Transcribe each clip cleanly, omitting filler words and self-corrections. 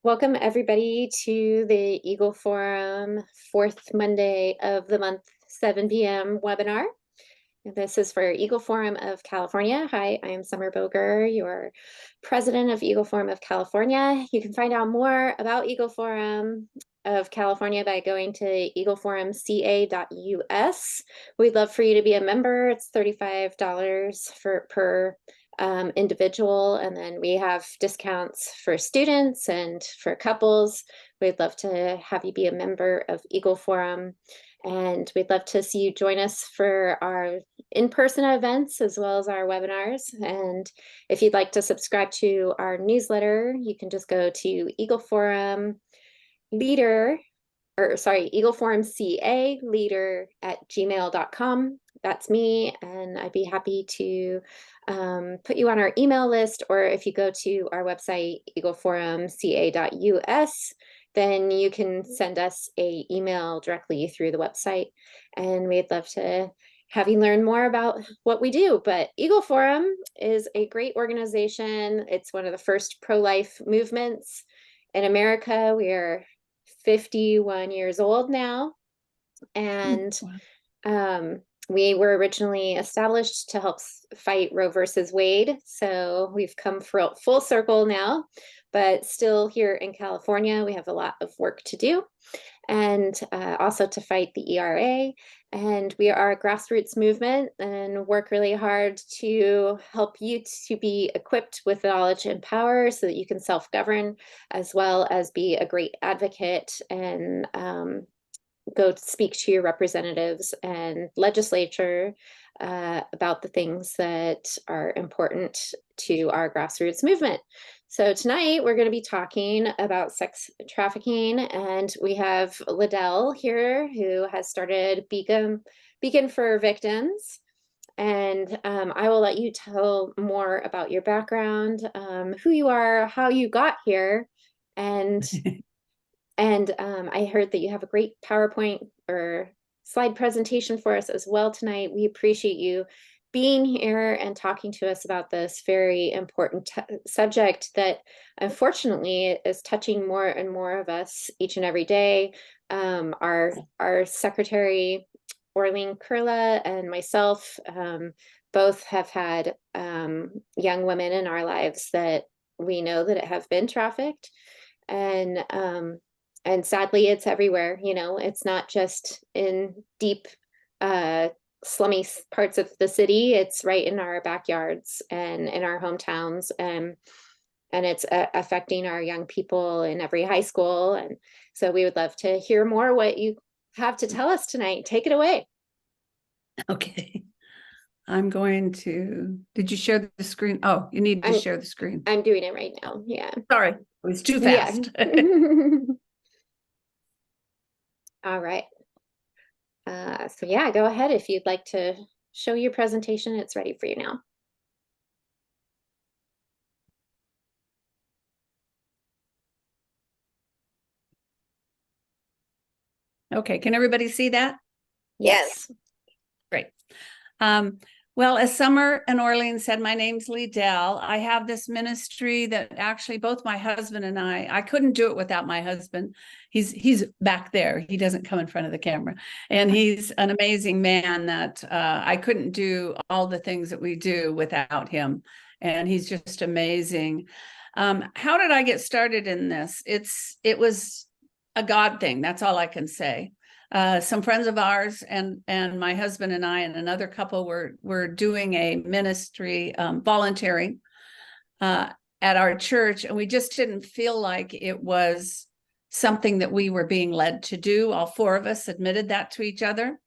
Welcome, everybody, to the Eagle Forum fourth Monday of the month, 7 p.m. webinar. This is for Eagle Forum of California. Hi, I am Summer Boger, your president of Eagle Forum of California. You can find out more about Eagle Forum of California by going to eagleforumca.us. We'd love for you to be a member. It's $35 per individual, and then we have discounts for students and for couples. We'd love to have you be a member of Eagle Forum, and we'd love to see you join us for our in-person events as well as our webinars. And if you'd like to subscribe to our newsletter, you can just go to Eagle Forum leader, or sorry, Eagle Forum CA leader at gmail.com. That's me, and I'd be happy to put you on our email list, or if you go to our website, eagleforumca.us, then you can send us an email directly through the website, and we'd love to have you learn more about what we do. But Eagle Forum is a great organization. It's one of the first pro-life movements in America. We are 51 years old now, and we were originally established to help fight Roe versus Wade. So we've come full circle now, but still here in California, we have a lot of work to do, and also to fight the ERA. And we are a grassroots movement and work really hard to help you to be equipped with knowledge and power so that you can self-govern, as well as be a great advocate and go speak to your representatives and legislature about the things that are important to our grassroots movement. So tonight we're going to be talking about sex trafficking, and we have Delle here, who has started Beacon for Victims. And I will let you tell more about your background, who you are, how you got here, and I heard that you have a great PowerPoint or slide presentation for us as well tonight. We appreciate you being here and talking to us about this very important subject that unfortunately is touching more and more of us each and every day. Our secretary, Orleen Kurla, and myself both have had young women in our lives that we know that have been trafficked. And sadly, it's everywhere. You know, it's not just in deep, slummy parts of the city. It's right in our backyards and in our hometowns, and it's affecting our young people in every high school. And so we would love to hear more what you have to tell us tonight. Take it away. Okay. I'm going to, did you share the screen? Oh, you need to share the screen. I'm doing it right now. Yeah. Sorry, it was too fast. Yeah. All right. So yeah, go ahead if you'd like to show your presentation. It's ready for you now. Okay, can everybody see that? Yes. Great. Well, as Summer and Orleen said, my name's Delle. I have this ministry that actually both my husband and I couldn't do it without my husband. He's back there. He doesn't come in front of the camera. And he's an amazing man that I couldn't do all the things that we do without him. And he's just amazing. How did I get started in this? It was a God thing. That's all I can say. Some friends of ours and my husband and I and another couple were doing a ministry volunteering at our church, and we just didn't feel like it was something that we were being led to do. All four of us admitted that to each other.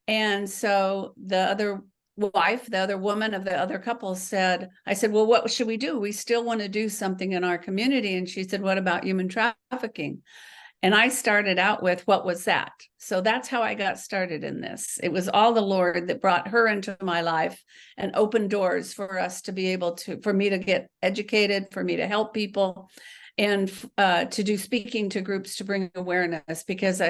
And so the other woman of the other couple said, I said, well, what should we do? We still want to do something in our community. And she said, what about human trafficking? And I started out with, what was that? So that's how I got started in this. It was all the Lord that brought her into my life and opened doors for us to be able to, for me to get educated, for me to help people, and to do speaking to groups to bring awareness, because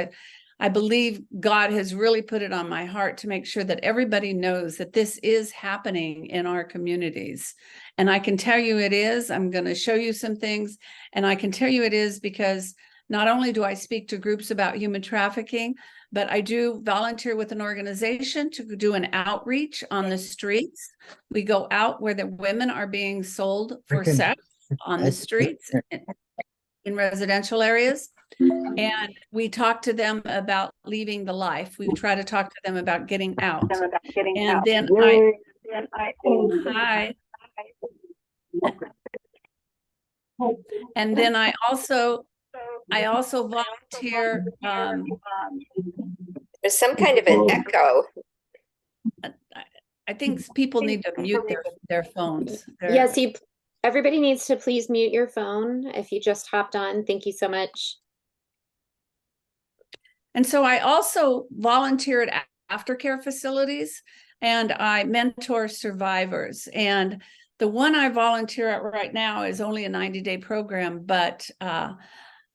I believe God has really put it on my heart to make sure that everybody knows that this is happening in our communities. And I can tell you it is. I'm going to show you some things. And I can tell you it is because not only do I speak to groups about human trafficking, but I do volunteer with an organization to do an outreach on the streets. We go out where the women are being sold for sex on the streets in residential areas. And we talk to them about leaving the life. We try to talk to them about getting out. And then hi. And then I also volunteer. There's some kind of an echo. I think people need to mute their phones. Yes, everybody needs to please mute your phone if you just hopped on. Thank you so much. And so I also volunteer at aftercare facilities, and I mentor survivors. And the one I volunteer at right now is only a 90-day program, but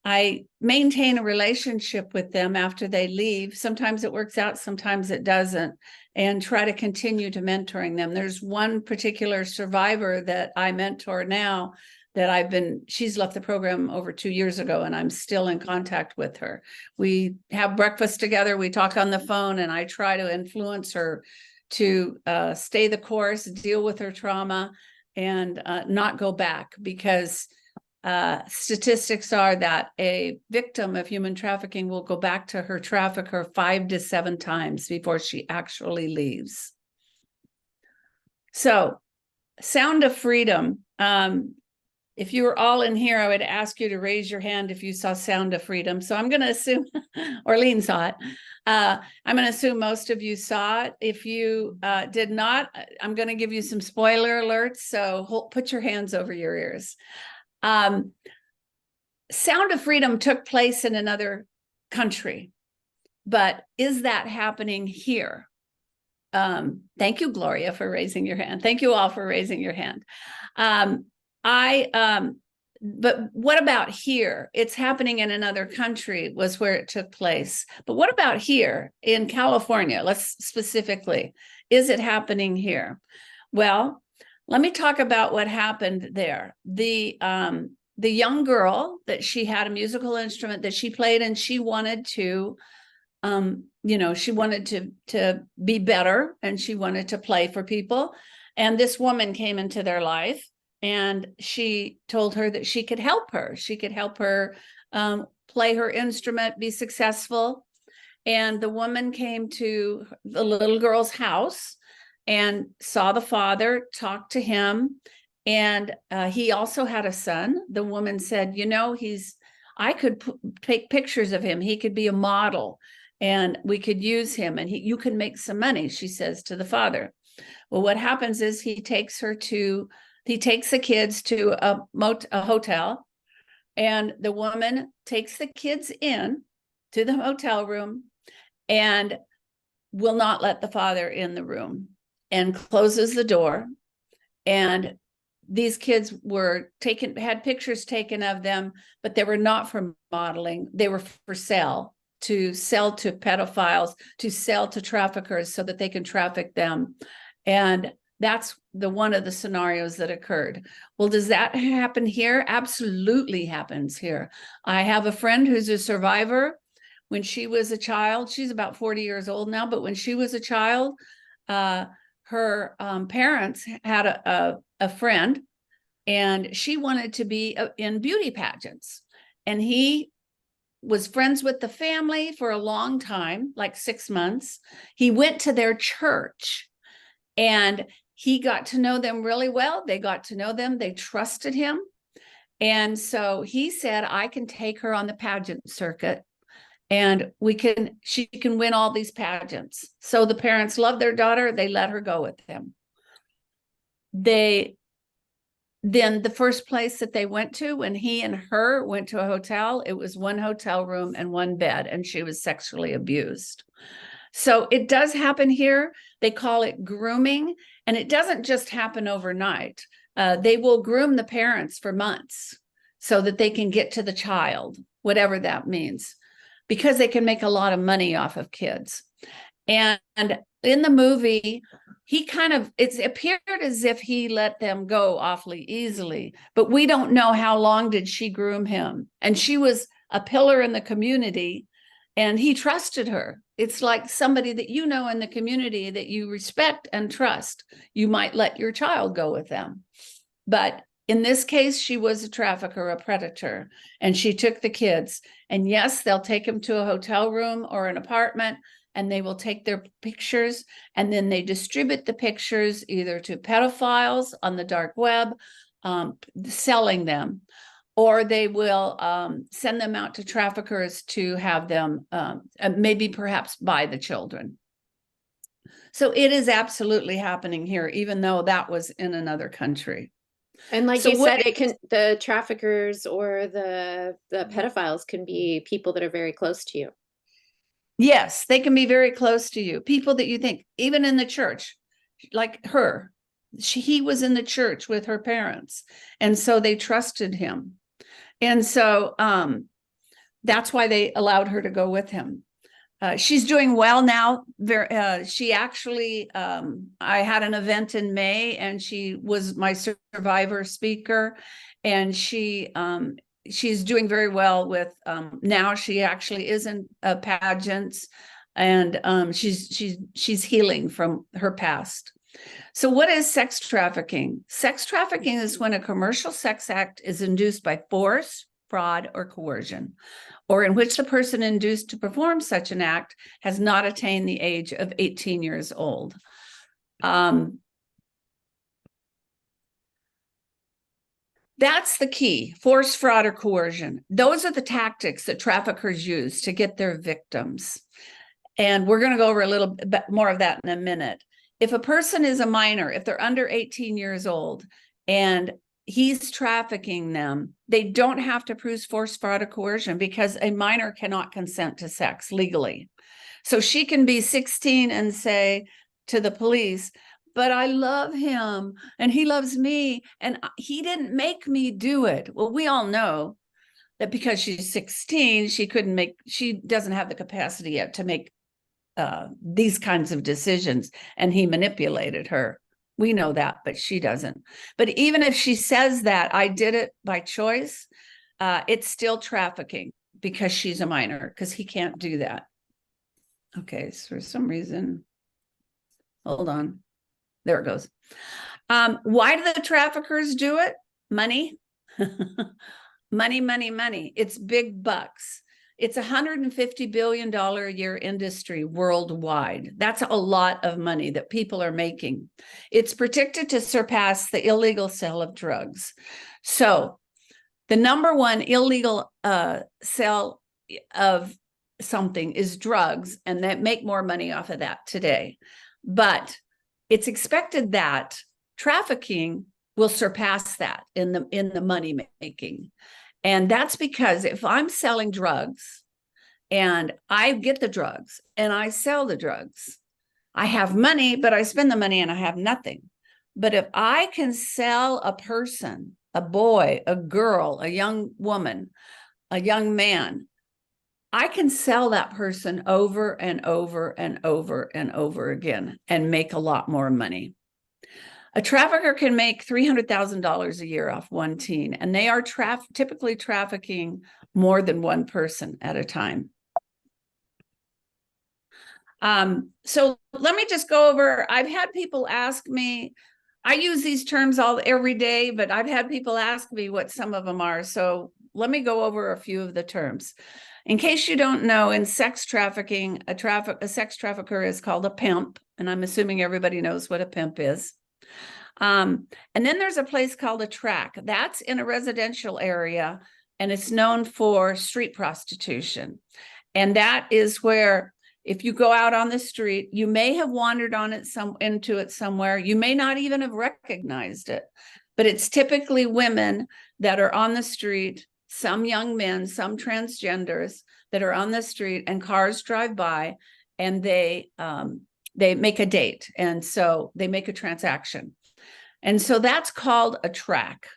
I maintain a relationship with them after they leave. Sometimes it works out, sometimes it doesn't, and try to continue to mentoring them. There's one particular survivor that I mentor now that she's left the program over 2 years ago, and I'm still in contact with her. We have breakfast together, we talk on the phone, and I try to influence her to stay the course, deal with her trauma, and not go back, because statistics are that a victim of human trafficking will go back to her trafficker 5 to 7 times before she actually leaves. So, Sound of Freedom. If you were all in here, I would ask you to raise your hand if you saw Sound of Freedom. So I'm going to assume Orlean saw it. I'm going to assume most of you saw it. If you did not, I'm going to give you some spoiler alerts. So put your hands over your ears. Sound of Freedom took place in another country, but is that happening here? Thank you, Gloria, for raising your hand. Thank you all for raising your hand. But what about here? It's happening in another country was where it took place. But what about here in California? Let's specifically, is it happening here? Well, let me talk about what happened there. The young girl, that she had a musical instrument that she played, and she wanted to, she wanted to be better, and she wanted to play for people. And this woman came into their life, and she told her that she could help her. She could help her play her instrument, be successful. And the woman came to the little girl's house and saw the father, talked to him. And he also had a son. The woman said, I could take pictures of him. He could be a model, and we could use him, and you can make some money, she says to the father. Well, what happens is he takes the kids to a hotel, and the woman takes the kids in to the hotel room and will not let the father in the room, and closes the door. And these kids had pictures taken of them, but they were not for modeling. They were for sale to pedophiles, to sell to traffickers so that they can traffic them. And that's one of the scenarios that occurred. Well, does that happen here? Absolutely happens here. I have a friend who's a survivor. When she was a child, she's about 40 years old now, but when she was a child, her parents had a friend, and she wanted to be in beauty pageants. And he was friends with the family for a long time, like 6 months. He went to their church, and he got to know them really well. They got to know them. They trusted him. And so he said, I can take her on the pageant circuit, and she can win all these pageants. So the parents loved their daughter. They let her go with him. Then the first place that they went to, when he and her went to a hotel, it was one hotel room and one bed, and she was sexually abused. So it does happen here. They call it grooming, and it doesn't just happen overnight. They will groom the parents for months so that they can get to the child, whatever that means. because they can make a lot of money off of kids. And in the movie, he it appeared as if he let them go awfully easily, but we don't know how long did she groom him. And she was a pillar in the community, and he trusted her. It's like somebody that you know in the community that you respect and trust. You might let your child go with them. But in this case, she was a trafficker, a predator, and she took the kids. And yes, they'll take them to a hotel room or an apartment, and they will take their pictures, and then they distribute the pictures either to pedophiles on the dark web, selling them, or they will send them out to traffickers to have them maybe perhaps buy the children. So it is absolutely happening here, even though that was in another country. And like So you said, the traffickers or the pedophiles can be people that are very close to you. Yes, they can be very close to you. People that you think, even in the church, like her, he was in the church with her parents. And so they trusted him. And so that's why they allowed her to go with him. She's doing well now. She actually, I had an event in May, and she was my survivor speaker, and she's doing very well with, now she actually is in pageants, and she's healing from her past. So what is sex trafficking? Sex trafficking is when a commercial sex act is induced by force, fraud, or coercion, or in which the person induced to perform such an act has not attained the age of 18 years old. That's the key: force, fraud, or coercion. Those are the tactics that traffickers use to get their victims. And we're going to go over a little bit more of that in a minute. If a person is a minor, if they're under 18 years old, and he's trafficking them, they don't have to prove force, fraud, or coercion, because a minor cannot consent to sex legally. So she can be 16 and say to the police, but I love him and he loves me and he didn't make me do it. Well, we all know that because she's 16, she doesn't have the capacity yet to make these kinds of decisions, and he manipulated her. We know that, but she doesn't. But even if she says that I did it by choice, it's still trafficking because she's a minor, because he can't do that. Okay, so for some reason, hold on. There it goes. Why do the traffickers do it? Money. Money, money, money. It's big bucks. It's $150 billion a year industry worldwide. That's a lot of money that people are making. It's predicted to surpass the illegal sale of drugs. So the number one illegal sale of something is drugs, and they make more money off of that today. But it's expected that trafficking will surpass that in the money making. And that's because if I'm selling drugs and I get the drugs and I sell the drugs, I have money, but I spend the money and I have nothing. But if I can sell a person, a boy, a girl, a young woman, a young man, I can sell that person over and over and over and over again and make a lot more money. A trafficker can make $300,000 a year off one teen, and they are typically trafficking more than one person at a time. So let me just go over, I've had people ask me, I use these terms every day, but I've had people ask me what some of them are. So let me go over a few of the terms. In case you don't know, in sex trafficking, a sex trafficker is called a pimp, and I'm assuming everybody knows what a pimp is. And then there's a place called a track. That's in a residential area, and it's known for street prostitution. And that is where, if you go out on the street, you may have wandered into it somewhere. You may not even have recognized it, but it's typically women that are on the street, some young men, some transgenders that are on the street, and cars drive by, and they make a date. And so they make a transaction. And so that's called a track.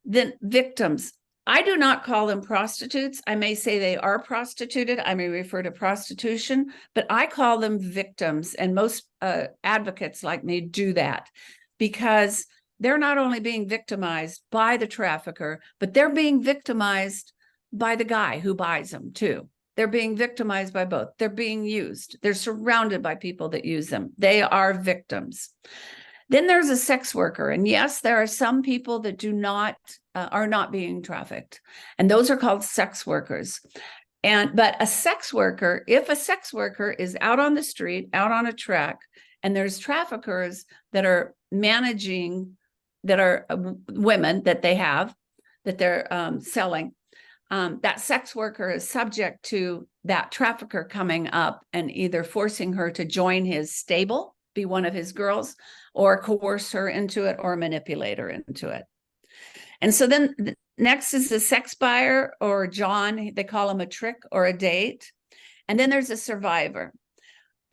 Then victims. I do not call them prostitutes. I may say they are prostituted. I may refer to prostitution, but I call them victims. And most advocates like me do that because they're not only being victimized by the trafficker, but they're being victimized by the guy who buys them too. They're being victimized by both. They're being used. They're surrounded by people that use them. They are victims. Then there's a sex worker. And yes, there are some people that are not being trafficked. And those are called sex workers. But a sex worker, if a sex worker is out on the street, out on a track, and there's traffickers that are managing, that are women that they're selling, that sex worker is subject to that trafficker coming up and either forcing her to join his stable, be one of his girls, or coerce her into it or manipulate her into it. And so then next is the sex buyer, or John, they call him a trick or a date. And then there's a survivor.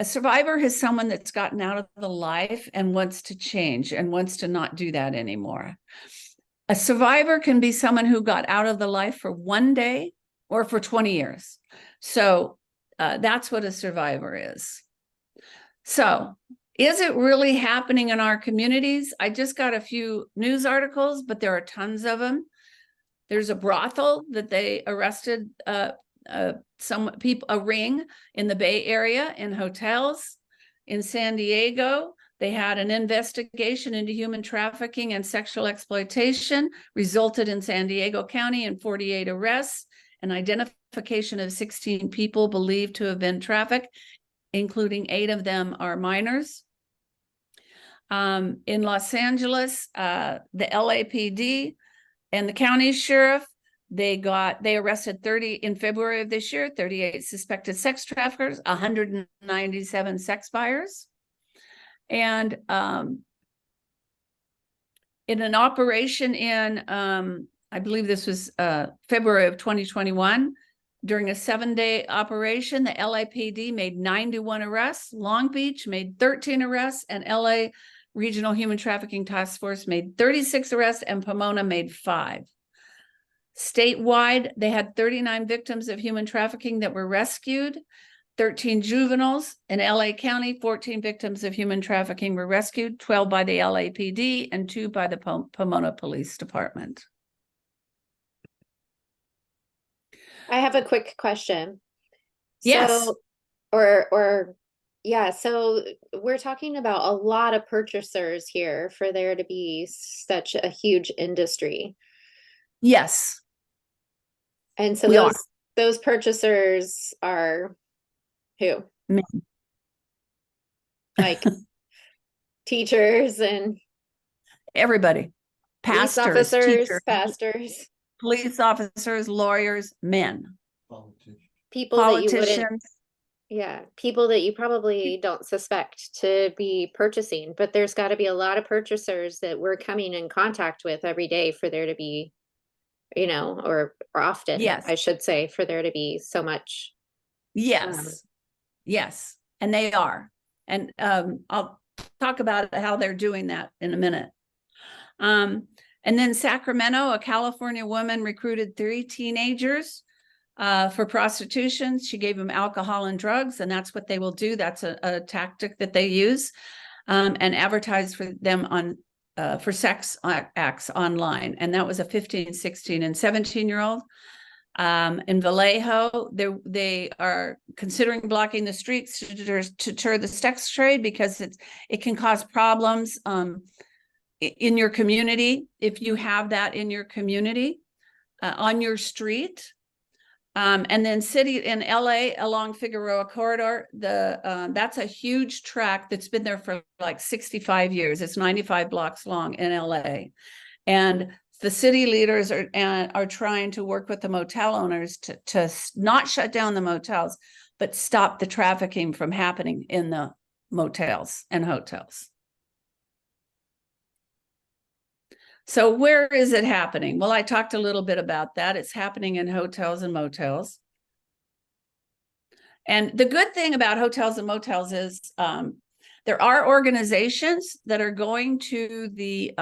A survivor is someone that's gotten out of the life and wants to change and wants to not do that anymore. A survivor can be someone who got out of the life for one day or for 20 years. So that's what a survivor is. So is it really happening in our communities? I just got a few news articles, but there are tons of them. There's a brothel that they arrested some people, a ring in the Bay Area in hotels. In San Diego, they had an investigation into human trafficking and sexual exploitation, resulted in San Diego County in 48 arrests and identification of 16 people believed to have been trafficked, including 8 of them are minors. In Los Angeles, the LAPD and the county sheriff, they arrested 30 in February of this year, 38 suspected sex traffickers, 197 sex buyers. And in an operation in, I believe this was February of 2021, during a 7-day operation, the LAPD made 91 arrests, Long Beach made 13 arrests, and LA Regional Human Trafficking Task Force made 36 arrests, and Pomona made 5. Statewide, they had 39 victims of human trafficking that were rescued, 13 juveniles. In LA County, 14 victims of human trafficking were rescued, 12 by the LAPD and 2 by the Pomona Police Department. I have a quick question. Yes. So, so we're talking about a lot of purchasers here for there to be such a huge industry. Yes. And so those purchasers are who? Men. Like teachers and everybody. Police Pastors, officers, teachers, pastors, police officers, lawyers, men. People that you wouldn't, people that you probably don't suspect to be purchasing, but there's got to be a lot of purchasers that we're coming in contact with every day for there to be, or often, yes, I should say, for there to be so much. Yes. Yes. And they are. And I'll talk about how they're doing that in a minute. And then Sacramento, a California woman recruited 3 teenagers for prostitution. She gave them alcohol and drugs, and that's what they will do. That's a tactic that they use, and advertise for them on for sex acts online. And that was a 15, 16, and 17-year-old. In Vallejo, they are considering blocking the streets to deter the sex trade because it can cause problems in your community if you have that in your community on your street. And then in LA along Figueroa Corridor, that's a huge tract that's been there for like 65 years. It's 95 blocks long in LA. And the city leaders are trying to work with the motel owners to not shut down the motels, but stop the trafficking from happening in the motels and hotels. So where is it happening? Well, I talked a little bit about that. It's happening in hotels and motels. And the good thing about hotels and motels is there are organizations that are going to the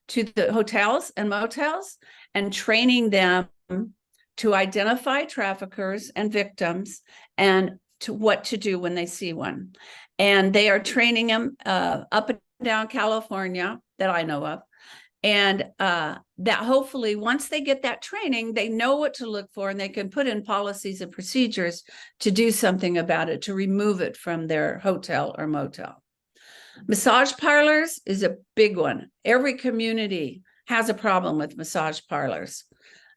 to the hotels and motels and training them to identify traffickers and victims and to what to do when they see one. And they are training them up and down California that I know of. And that hopefully once they get that training, they know what to look for and they can put in policies and procedures to do something about it, to remove it from their hotel or motel. Massage parlors is a big one. Every community has a problem with massage parlors,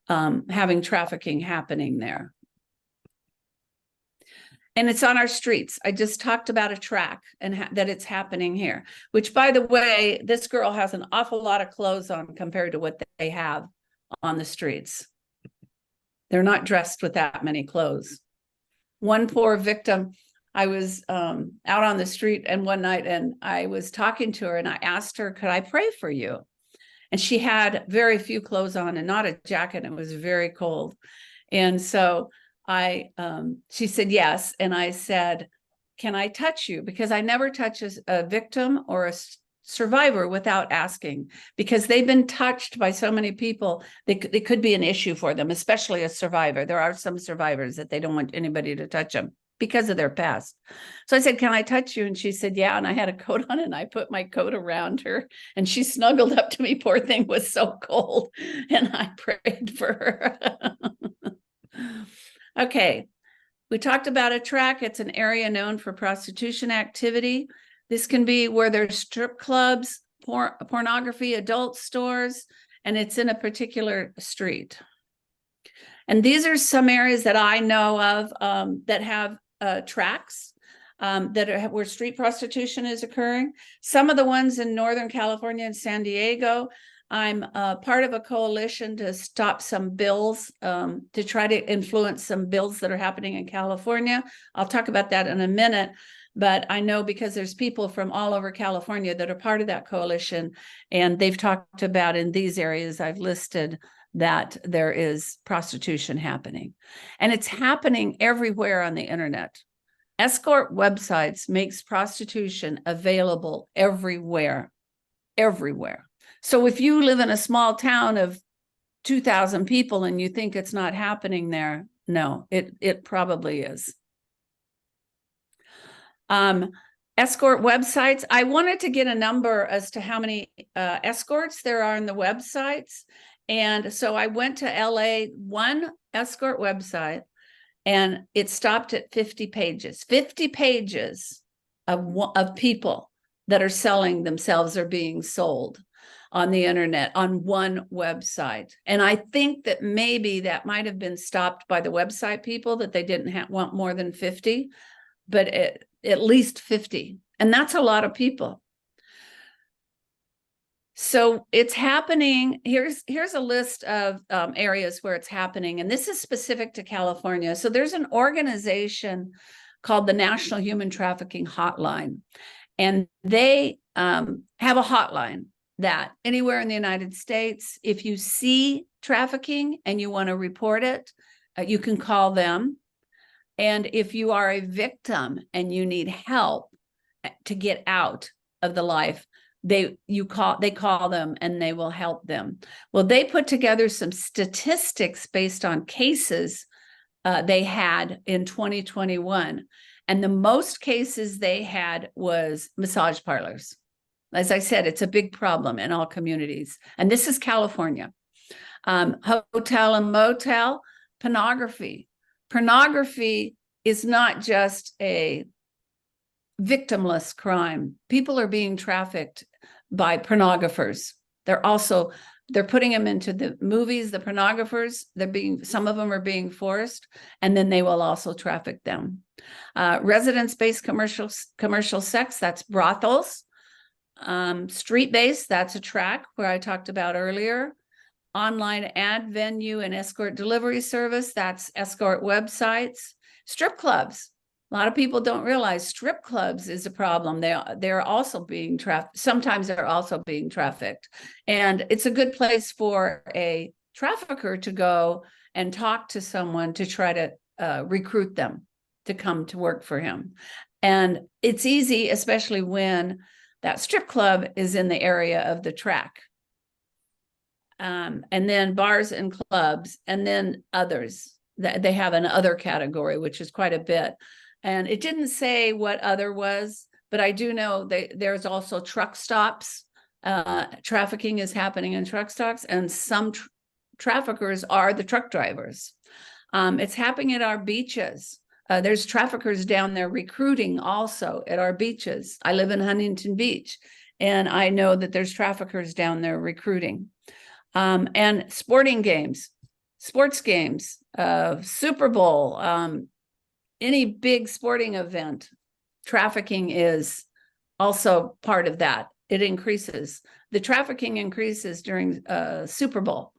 having trafficking happening there. And it's on our streets. I just talked about a track and that it's happening here, which, by the way, this girl has an awful lot of clothes on compared to what they have on the streets. They're not dressed with that many clothes. One poor victim, I was out on the street and one night and I was talking to her and I asked her, could I pray for you? And she had very few clothes on and not a jacket. It was very cold. And so she said yes. And I said, can I touch you? Because I never touch a victim or a survivor without asking, because they've been touched by so many people. It could be an issue for them, especially a survivor. There are some survivors that they don't want anybody to touch them because of their past. So I said, can I touch you? And she said, yeah. And I had a coat on and I put my coat around her and she snuggled up to me. Poor thing was so cold. And I prayed for her. Okay. We talked about a track. It's an area known for prostitution activity. This can be where there's strip clubs, pornography, adult stores, and it's in a particular street. And these are some areas that I know of that have tracks where street prostitution is occurring. Some of the ones in Northern California and San Diego, I'm part of a coalition to stop some bills, to try to influence some bills that are happening in California. I'll talk about that in a minute, but I know because there's people from all over California that are part of that coalition, and they've talked about in these areas I've listed that there is prostitution happening. And it's happening everywhere on the internet. Escort websites makes prostitution available everywhere, everywhere. So if you live in a small town of 2,000 people and you think it's not happening there, no, it probably is. Escort websites. I wanted to get a number as to how many escorts there are on the websites. And so I went to LA, one escort website, and it stopped at 50 pages. 50 pages of people that are selling themselves or being sold on the internet on one website. And I think that maybe that might have been stopped by the website people, that they didn't want more than 50, but at least 50. And that's a lot of people. So it's happening. Here's a list of areas where it's happening. And this is specific to California. So there's an organization called the National Human Trafficking Hotline. And they have a hotline that anywhere in the United States, if you see trafficking and you want to report it, you can call them. And if you are a victim and you need help to get out of the life, they call them and they will help them. Well, they put together some statistics based on cases they had in 2021. And the most cases they had was massage parlors. As I said, it's a big problem in all communities. And this is California. Hotel and motel, pornography. Pornography is not just a victimless crime. People are being trafficked by pornographers. They're putting them into the movies, the pornographers, some of them are being forced, and then they will also traffic them. Residence-based commercial sex, that's brothels. Street-based, that's a track where I talked about earlier. Online ad venue and escort delivery service, that's escort websites. Strip clubs. A lot of people don't realize strip clubs is a problem. They're also being trafficked. Sometimes they're also being trafficked. And it's a good place for a trafficker to go and talk to someone to try to recruit them to come to work for him. And it's easy, especially when that strip club is in the area of the track. and then bars and clubs, and then others. They have an other category, which is quite a bit. And it didn't say what other was, but I do know there's also truck stops. Trafficking is happening in truck stops, and some traffickers are the truck drivers. It's happening at our beaches. There's traffickers down there recruiting also at our beaches. I live in Huntington Beach, and I know that there's traffickers down there recruiting. And sporting games, sports games, Super Bowl, any big sporting event, trafficking is also part of that. It increases. The trafficking increases during Super Bowl.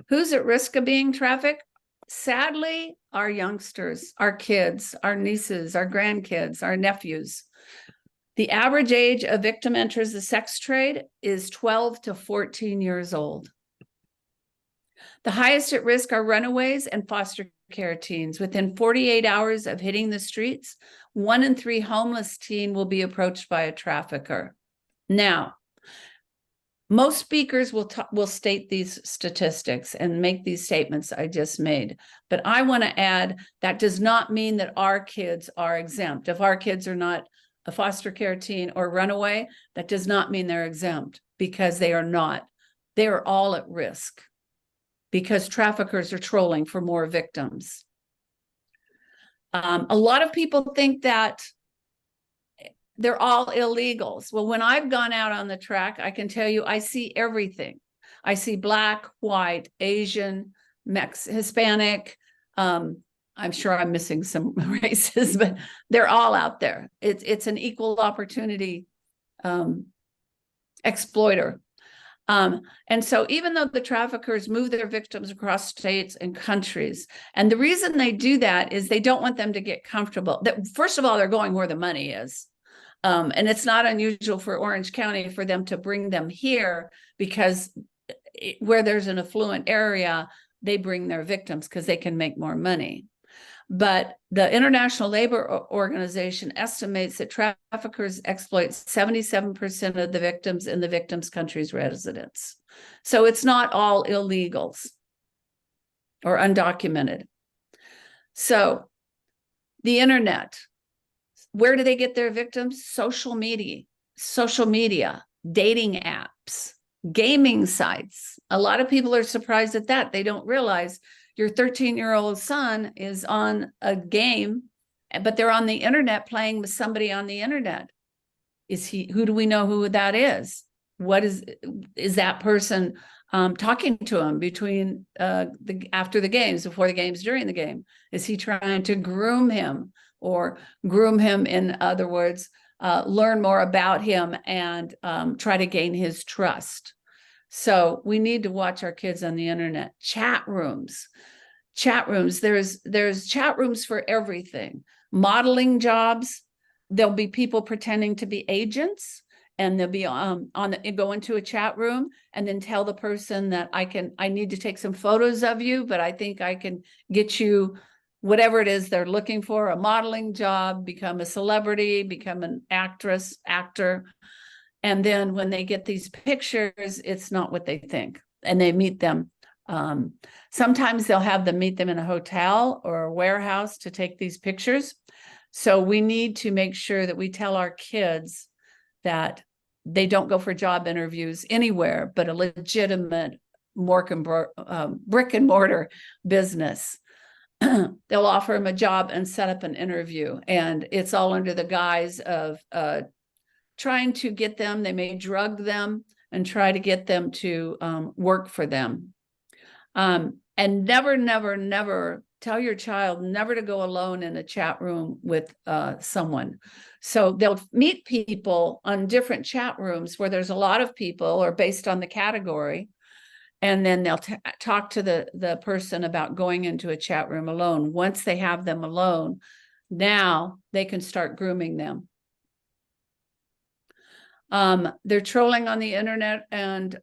Who's at risk of being trafficked? Sadly, our youngsters, our kids, our nieces, our grandkids, our nephews. The average age a victim enters the sex trade is 12 to 14 years old. The highest at risk are runaways and foster care teens. Within 48 hours of hitting the streets, 1 in 3 homeless teen will be approached by a trafficker. Now, most speakers will state these statistics and make these statements I just made. But I want to add that does not mean that our kids are exempt. If our kids are not a foster care teen or runaway, that does not mean they're exempt, because they are not. They are all at risk because traffickers are trolling for more victims. A lot of people think that they're all illegals. Well, when I've gone out on the track, I can tell you I see everything. I see Black, white, Asian, Hispanic. I'm sure I'm missing some races, but they're all out there. It's an equal opportunity exploiter. And so even though the traffickers move their victims across states and countries, and the reason they do that is they don't want them to get comfortable. First of all, they're going where the money is. And it's not unusual for Orange County for them to bring them here, because where there's an affluent area, they bring their victims because they can make more money. But the International Labor Organization estimates that traffickers exploit 77% of the victims in the victim's country's residence. So it's not all illegals or undocumented. So the internet, where do they get their victims? Social media, dating apps, gaming sites. A lot of people are surprised at that. They don't realize your 13-year-old son is on a game, but they're on the internet playing with somebody on the internet. Who do we know who that is? What is that person talking to him between after the games, before the games, during the game? Is he trying to groom him, or groom him, in other words, learn more about him and try to gain his trust? So we need to watch our kids on the internet. Chat rooms. There's chat rooms for everything. Modeling jobs. There'll be people pretending to be agents, and they'll be go into a chat room and then tell the person that I need to take some photos of you, but I think I can get you whatever it is they're looking for, a modeling job, become a celebrity, become an actress, actor. And then when they get these pictures, it's not what they think. And they meet them. Sometimes they'll have them meet them in a hotel or a warehouse to take these pictures. So we need to make sure that we tell our kids that they don't go for job interviews anywhere but a legitimate brick and mortar business. They'll offer them a job and set up an interview. And it's all under the guise of trying to get them. They may drug them and try to get them to work for them. And never, never, never tell your child never to go alone in a chat room with someone. So they'll meet people on different chat rooms where there's a lot of people, or based on the category. And then they'll talk to the person about going into a chat room alone. Once they have them alone, now they can start grooming them. They're trolling on the internet and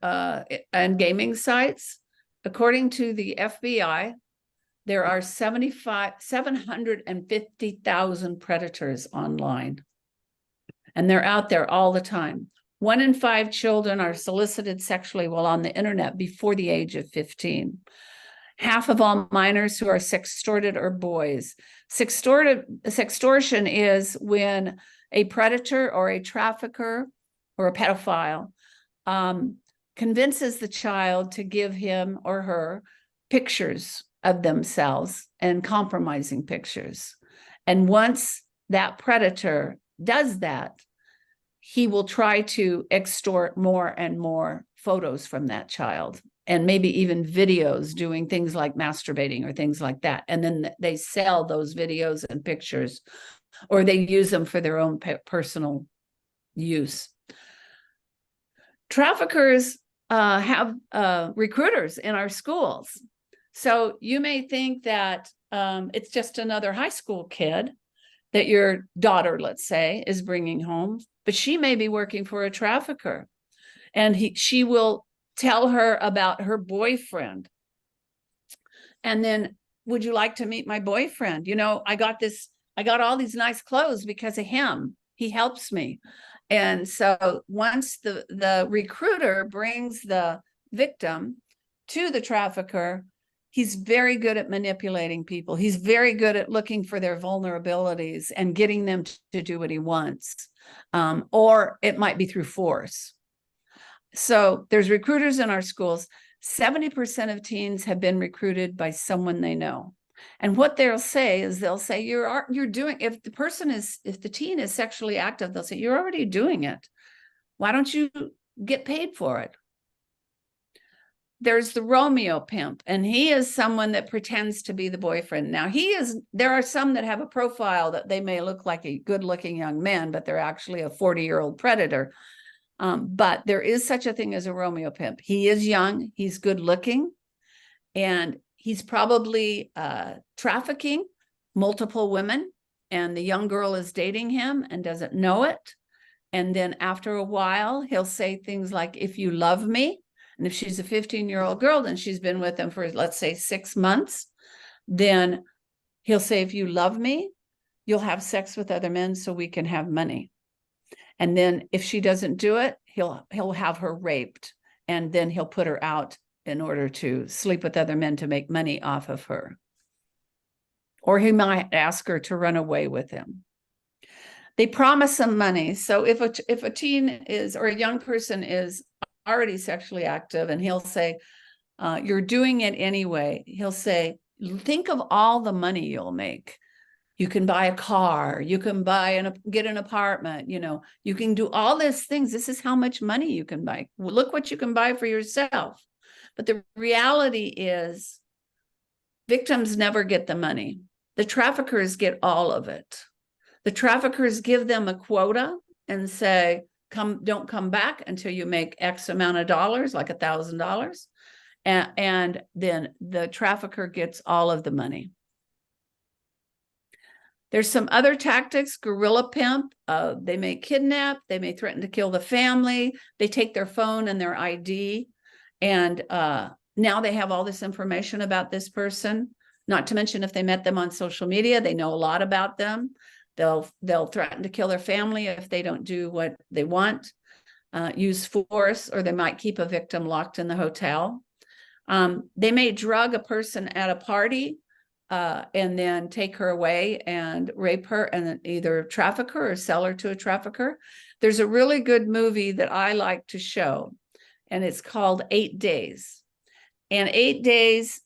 gaming sites. According to the FBI, there are 750,000 predators online, and they're out there all the time. 1 in 5 children are solicited sexually while on the internet before the age of 15. Half of all minors who are sextorted are boys. Sextortion is when a predator or a trafficker or a pedophile convinces the child to give him or her pictures of themselves and compromising pictures. And once that predator does that, he will try to extort more and more photos from that child, and maybe even videos doing things like masturbating or things like that. And then they sell those videos and pictures, or they use them for their own personal use. Traffickers have recruiters in our schools. So you may think that it's just another high school kid that your daughter, let's say, is bringing home, but she may be working for a trafficker, and she will tell her about her boyfriend. And then, would you like to meet my boyfriend? You know, I got all these nice clothes because of him. He helps me. And so once the recruiter brings the victim to the trafficker, he's very good at manipulating people. He's very good at looking for their vulnerabilities and getting them to do what he wants. Or it might be through force. So there's recruiters in our schools. 70% of teens have been recruited by someone they know. And what they'll say is, they'll say, you're doing, if the teen is sexually active, they'll say, you're already doing it. Why don't you get paid for it? There's the Romeo pimp, and he is someone that pretends to be the boyfriend. Now, there are some that have a profile that they may look like a good-looking young man, but they're actually a 40-year-old predator. But there is such a thing as a Romeo pimp. He is young, he's good-looking, and he's probably trafficking multiple women, and the young girl is dating him and doesn't know it. And then after a while, he'll say things like, if you love me. And if she's a 15-year-old girl, then she's been with him for, let's say, 6 months, then he'll say, if you love me, you'll have sex with other men so we can have money. And then if she doesn't do it, he'll have her raped, and then he'll put her out in order to sleep with other men to make money off of her. Or he might ask her to run away with him. They promise some money. So if a teen is, or a young person is already sexually active, and he'll say, you're doing it anyway. He'll say, think of all the money you'll make. You can buy a car, you can get an apartment, you can do all these things. This is how much money you can buy. Look what you can buy for yourself. But the reality is, victims never get the money. The traffickers get all of it. The traffickers give them a quota and say, don't come back until you make X amount of dollars, like $1,000. And then the trafficker gets all of the money. There's some other tactics. Guerrilla pimp, they may kidnap, they may threaten to kill the family, they take their phone and their ID, and now they have all this information about this person. Not to mention, if they met them on social media, they know a lot about them. They'll threaten to kill their family if they don't do what they want, use force, or they might keep a victim locked in the hotel. They may drug a person at a party, and then take her away and rape her, and then either traffic her or sell her to a trafficker. There's a really good movie that I like to show, and it's called 8 Days. And 8 Days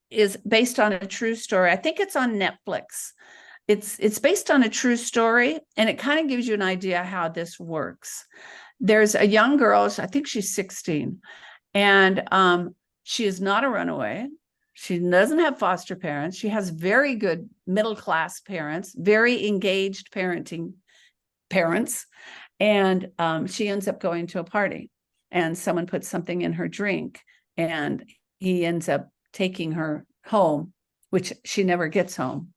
is based on a true story. I think it's on Netflix. It's based on a true story, and it kind of gives you an idea how this works. There's a young girl, I think she's 16, and she is not a runaway. She doesn't have foster parents. She has very good middle-class parents, very engaged parenting parents. And she ends up going to a party, and someone puts something in her drink, and he ends up taking her home, which she never gets home.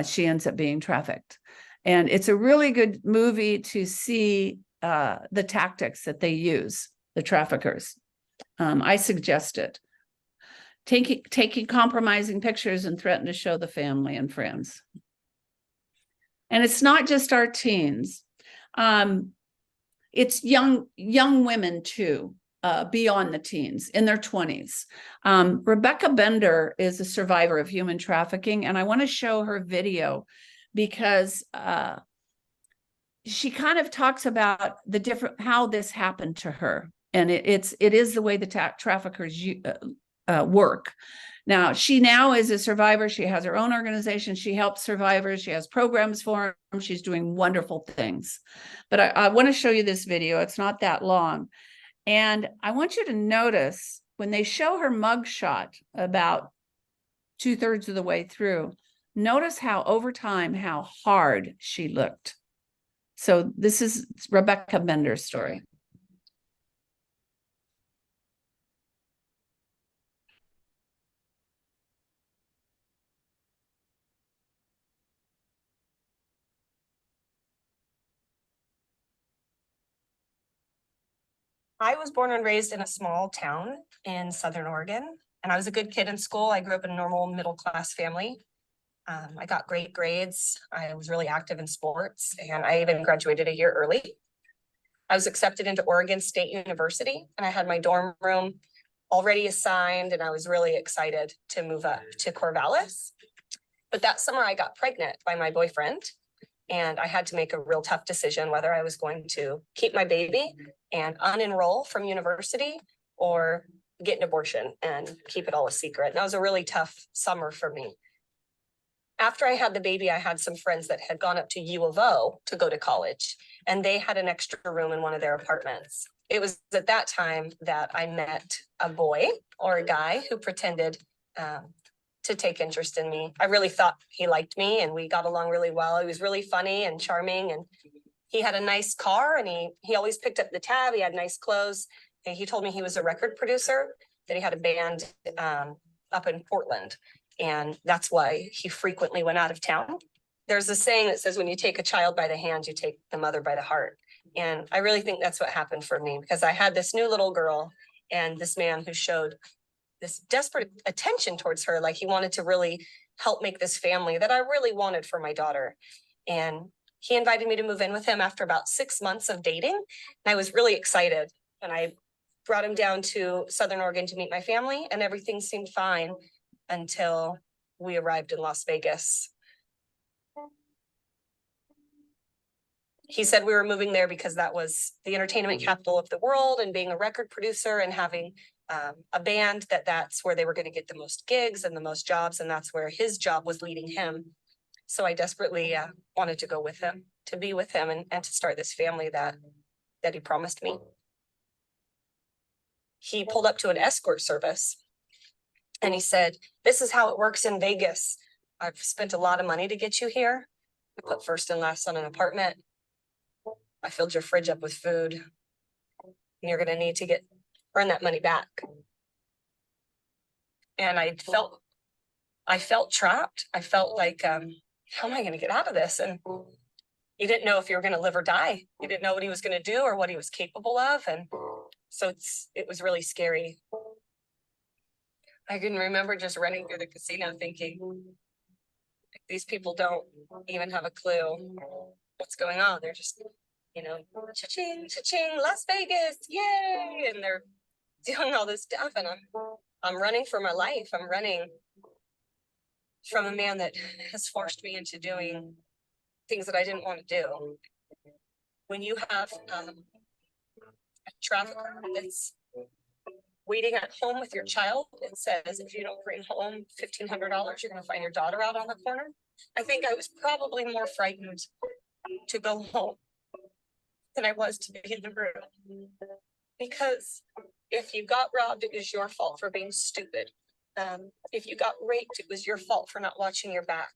She ends up being trafficked. And it's a really good movie to see the tactics that they use, the traffickers. I suggest it. Taking compromising pictures and threaten to show the family and friends. And it's not just our teens. it's young women too, beyond the teens, in their 20s. Rebecca Bender is a survivor of human trafficking, and I want to show her video because she kind of talks about the different, how this happened to her. And it is the way the traffickers work. Now, she now is a survivor. She has her own organization. She helps survivors. She has programs for them. She's doing wonderful things. But I want to show you this video. It's not that long. And I want you to notice when they show her mugshot about 2/3 of the way through, notice how over time, how hard she looked. So this is Rebecca Bender's story. I was born and raised in a small town in Southern Oregon, and I was a good kid in school. I grew up in a normal middle-class family. I got great grades. I was really active in sports, and I even graduated a year early. I was accepted into Oregon State University, and I had my dorm room already assigned, and I was really excited to move up to Corvallis. But that summer I got pregnant by my boyfriend, and I had to make a real tough decision whether I was going to keep my baby and unenroll from university or get an abortion and keep it all a secret. And that was a really tough summer for me. After I had the baby, I had some friends that had gone up to U of O to go to college, and they had an extra room in one of their apartments. It was at that time that I met a boy or a guy who pretended to take interest in me. I really thought he liked me, and we got along really well. He was really funny and charming, and he had a nice car, and he always picked up the tab. He had nice clothes. And he told me he was a record producer, that he had a band up in Portland. And that's why he frequently went out of town. There's a saying that says, when you take a child by the hand, you take the mother by the heart. And I really think that's what happened for me, because I had this new little girl and this man who showed this desperate attention towards her. Like he wanted to really help make this family that I really wanted for my daughter. And he invited me to move in with him after about 6 months of dating. And I was really excited. And I brought him down to Southern Oregon to meet my family, and everything seemed fine until we arrived in Las Vegas. He said we were moving there because that was the entertainment capital of the world, and being a record producer and having a band, that's where they were going to get the most gigs and the most jobs, and that's where his job was leading him. So I desperately wanted to go with him, to be with him, and to start this family that he promised me. He pulled up to an escort service, and he said, "This is how it works in Vegas. I've spent a lot of money to get you here. I put first and last on an apartment. I filled your fridge up with food. And you're going to need to earn that money back." And I felt trapped. I felt like, how am I going to get out of this? And you didn't know if you were going to live or die. You didn't know what he was going to do or what he was capable of. And so it was really scary. I can remember just running through the casino thinking, these people don't even have a clue what's going on. They're just, cha-ching, cha-ching, Las Vegas, yay! And they're doing all this stuff, and I'm running for my life. I'm running from a man that has forced me into doing things that I didn't want to do. When you have a trafficker that's waiting at home with your child and says, if you don't bring home $1,500, you're going to find your daughter out on the corner. I think I was probably more frightened to go home than I was to be in the room. Because if you got robbed, it was your fault for being stupid. If you got raped, it was your fault for not watching your back.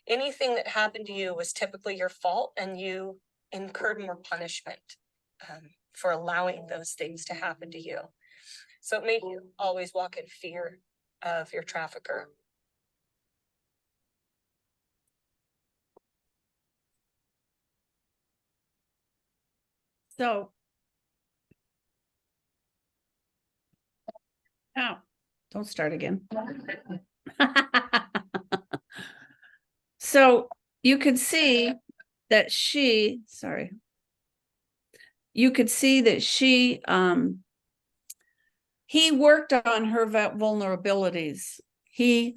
Anything that happened to you was typically your fault, and you incurred more punishment for allowing those things to happen to you. So it made you always walk in fear of your trafficker. So, oh, don't start again. So you could see that you could see that he worked on her vulnerabilities. She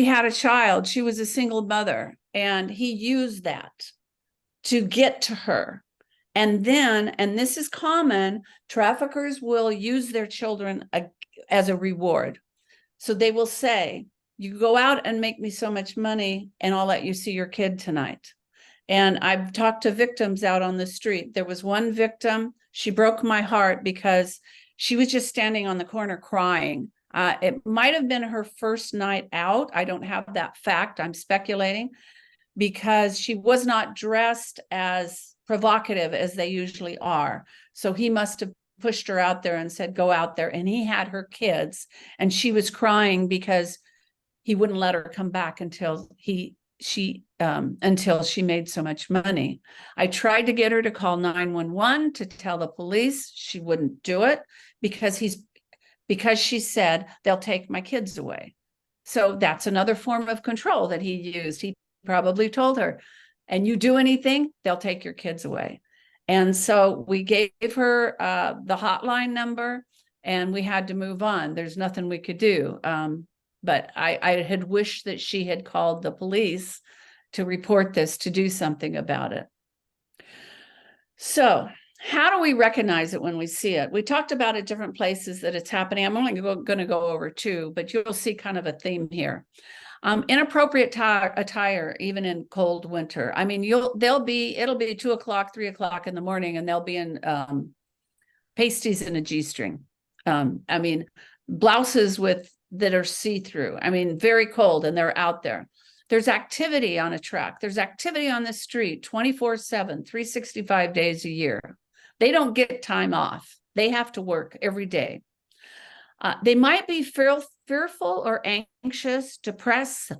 had a child. She was a single mother, and he used that to get to her. And then, and this is common, traffickers will use their children as a reward. So they will say, you go out and make me so much money, and I'll let you see your kid tonight. And I've talked to victims out on the street. There was one victim, she broke my heart because she was just standing on the corner crying. It might have been her first night out. I don't have that fact. I'm speculating, because she was not dressed as provocative as they usually are. So he must have pushed her out there and said, go out there. And he had her kids, and she was crying because he wouldn't let her come back until until she made so much money. I tried to get her to call 911 to tell the police. She wouldn't do it because she said, they'll take my kids away. So that's another form of control that he used. He probably told her, and you do anything, they'll take your kids away. And so we gave her the hotline number, and we had to move on. There's nothing we could do. But I had wished that she had called the police to report this, to do something about it. So how do we recognize it when we see it? We talked about at different places that it's happening. I'm only going to go over two, but you'll see kind of a theme here. Inappropriate attire, even in cold winter. I mean, it'll be 2 o'clock, 3 o'clock in the morning, and they'll be in pasties and a G-string. I mean, blouses that are see-through. I mean, very cold, and they're out there. There's activity on a track. There's activity on the street 24/7, 365 days a year. They don't get time off. They have to work every day. They might be fearful or anxious, depressed,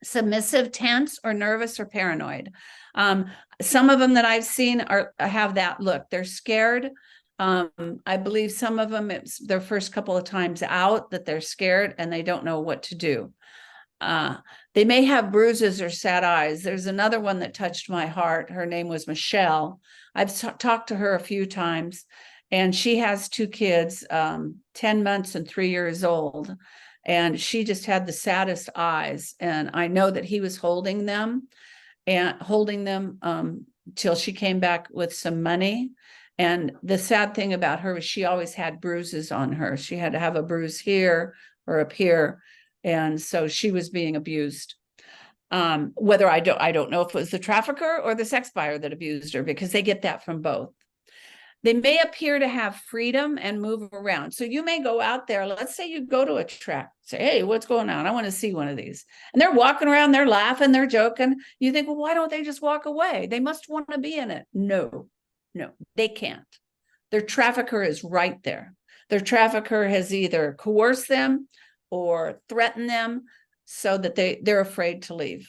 submissive, tense, or nervous or paranoid. Some of them that I've seen have that look. They're scared. I believe some of them, it's their first couple of times out that they're scared and they don't know what to do. They may have bruises or sad eyes. There's another one that touched my heart. Her name was Michelle. I've talked to her a few times, and she has 2 kids, 10 months and 3 years old. And she just had the saddest eyes. And I know that he was holding them till she came back with some money. And the sad thing about her was she always had bruises on her. She had to have a bruise here or up here. And so she was being abused. Whether I don't know if it was the trafficker or the sex buyer that abused her, because they get that from both. They may appear to have freedom and move around. So you may go out there, let's say you go to a track, say, hey, what's going on? I want to see one of these. And they're walking around, they're laughing, they're joking. You think, well, why don't they just walk away? They must want to be in it. No, they can't. Their trafficker is right there. Their trafficker has either coerced them or threatened them so that they're afraid to leave.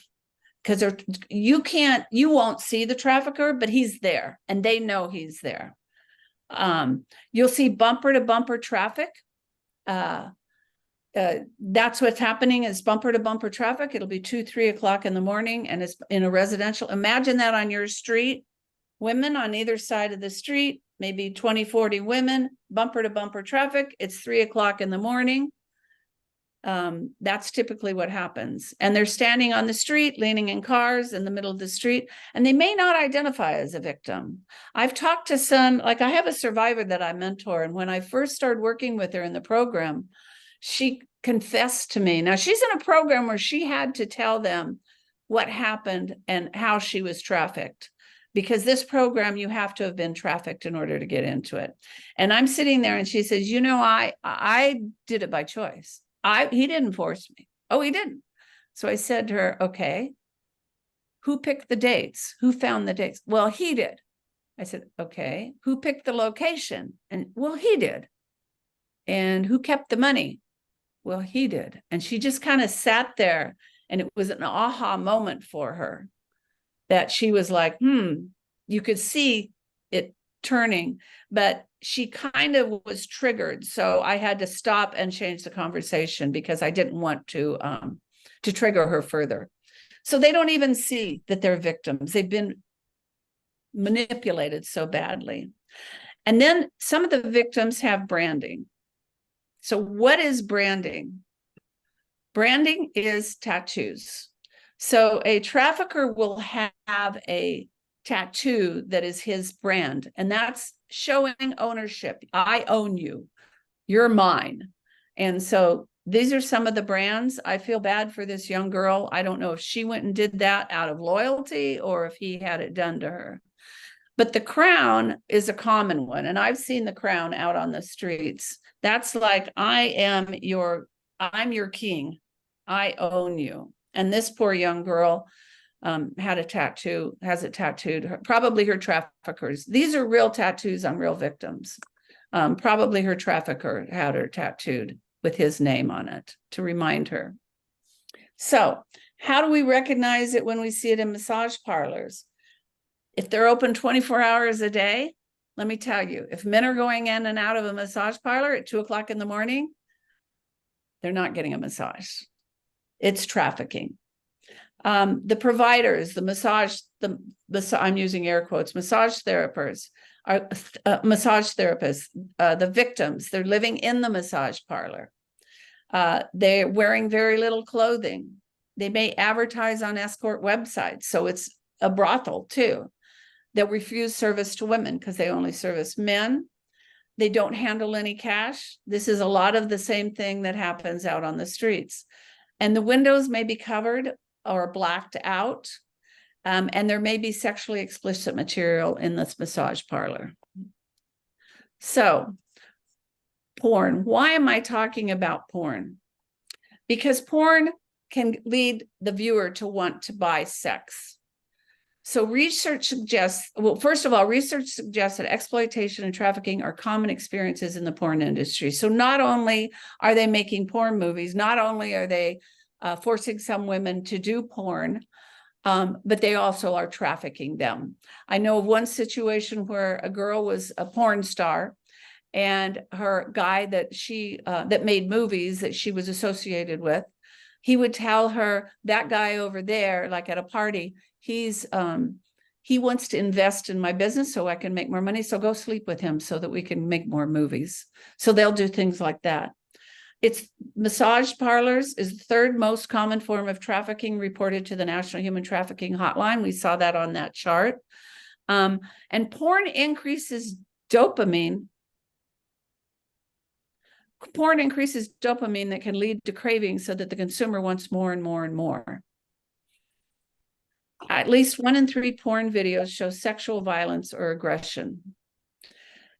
Because you won't see the trafficker, but he's there and they know he's there. You'll see bumper to bumper traffic. That's what's happening, is bumper to bumper traffic. It'll be 2, 3 o'clock in the morning, and it's in a residential. Imagine that on your street, women on either side of the street, maybe 20, 40 women, bumper to bumper traffic. It's 3 o'clock in the morning. That's typically what happens. And they're standing on the street, leaning in cars in the middle of the street, and they may not identify as a victim. I've talked to some, like I have a survivor that I mentor, and when I first started working with her in the program, she confessed to me. Now she's in a program where she had to tell them what happened and how she was trafficked, because this program, you have to have been trafficked in order to get into it. And I'm sitting there and she says, you know, I did it by choice. He didn't force me. Oh, he didn't. So I said to her, okay, who picked the dates? Who found the dates? Well, he did. I said, okay, who picked the location? And well, he did. And who kept the money? Well, he did. And she just kind of sat there, and it was an aha moment for her, that she was like, you could see it turning, but she kind of was triggered. So I had to stop and change the conversation because I didn't want to trigger her further. So they don't even see that they're victims. They've been manipulated so badly. And then some of the victims have branding. So what is branding? Branding is tattoos. So a trafficker will have a tattoo that is his brand, and that's showing ownership. I own you. You're mine. And so these are some of the brands. I feel bad for this young girl. I don't know if she went and did that out of loyalty or if he had it done to her. But the crown is a common one. And I've seen the crown out on the streets. That's like, I'm your king. I own you. And this poor young girl had a tattoo, has it tattooed, probably her traffickers. These are real tattoos on real victims. Probably her trafficker had her tattooed with his name on it to remind her. So how do we recognize it when we see it in massage parlors? If they're open 24 hours a day, let me tell you, if men are going in and out of a massage parlor at 2 o'clock in the morning, they're not getting a massage. It's trafficking. The providers, I'm using air quotes, massage therapists, the victims, they're living in the massage parlor. They're wearing very little clothing. They may advertise on escort websites. So it's a brothel too. They'll refuse service to women because they only service men. They don't handle any cash. This is a lot of the same thing that happens out on the streets. And the windows may be covered or blacked out. And there may be sexually explicit material in this massage parlor. So, porn. Why am I talking about porn? Because porn can lead the viewer to want to buy sex. So research suggests, well, first of all, research suggests that exploitation and trafficking are common experiences in the porn industry. So not only are they making porn movies, not only are they forcing some women to do porn, but they also are trafficking them. I know of one situation where a girl was a porn star, and her guy that that made movies that she was associated with, he would tell her, that guy over there, like at a party, he wants to invest in my business so I can make more money. So go sleep with him so that we can make more movies. So they'll do things like that. It's massage parlors is the third most common form of trafficking reported to the National Human Trafficking Hotline. We saw that on that chart. And porn increases dopamine. Porn increases dopamine that can lead to cravings so that the consumer wants more and more and more. At least 1 in 3 porn videos show sexual violence or aggression.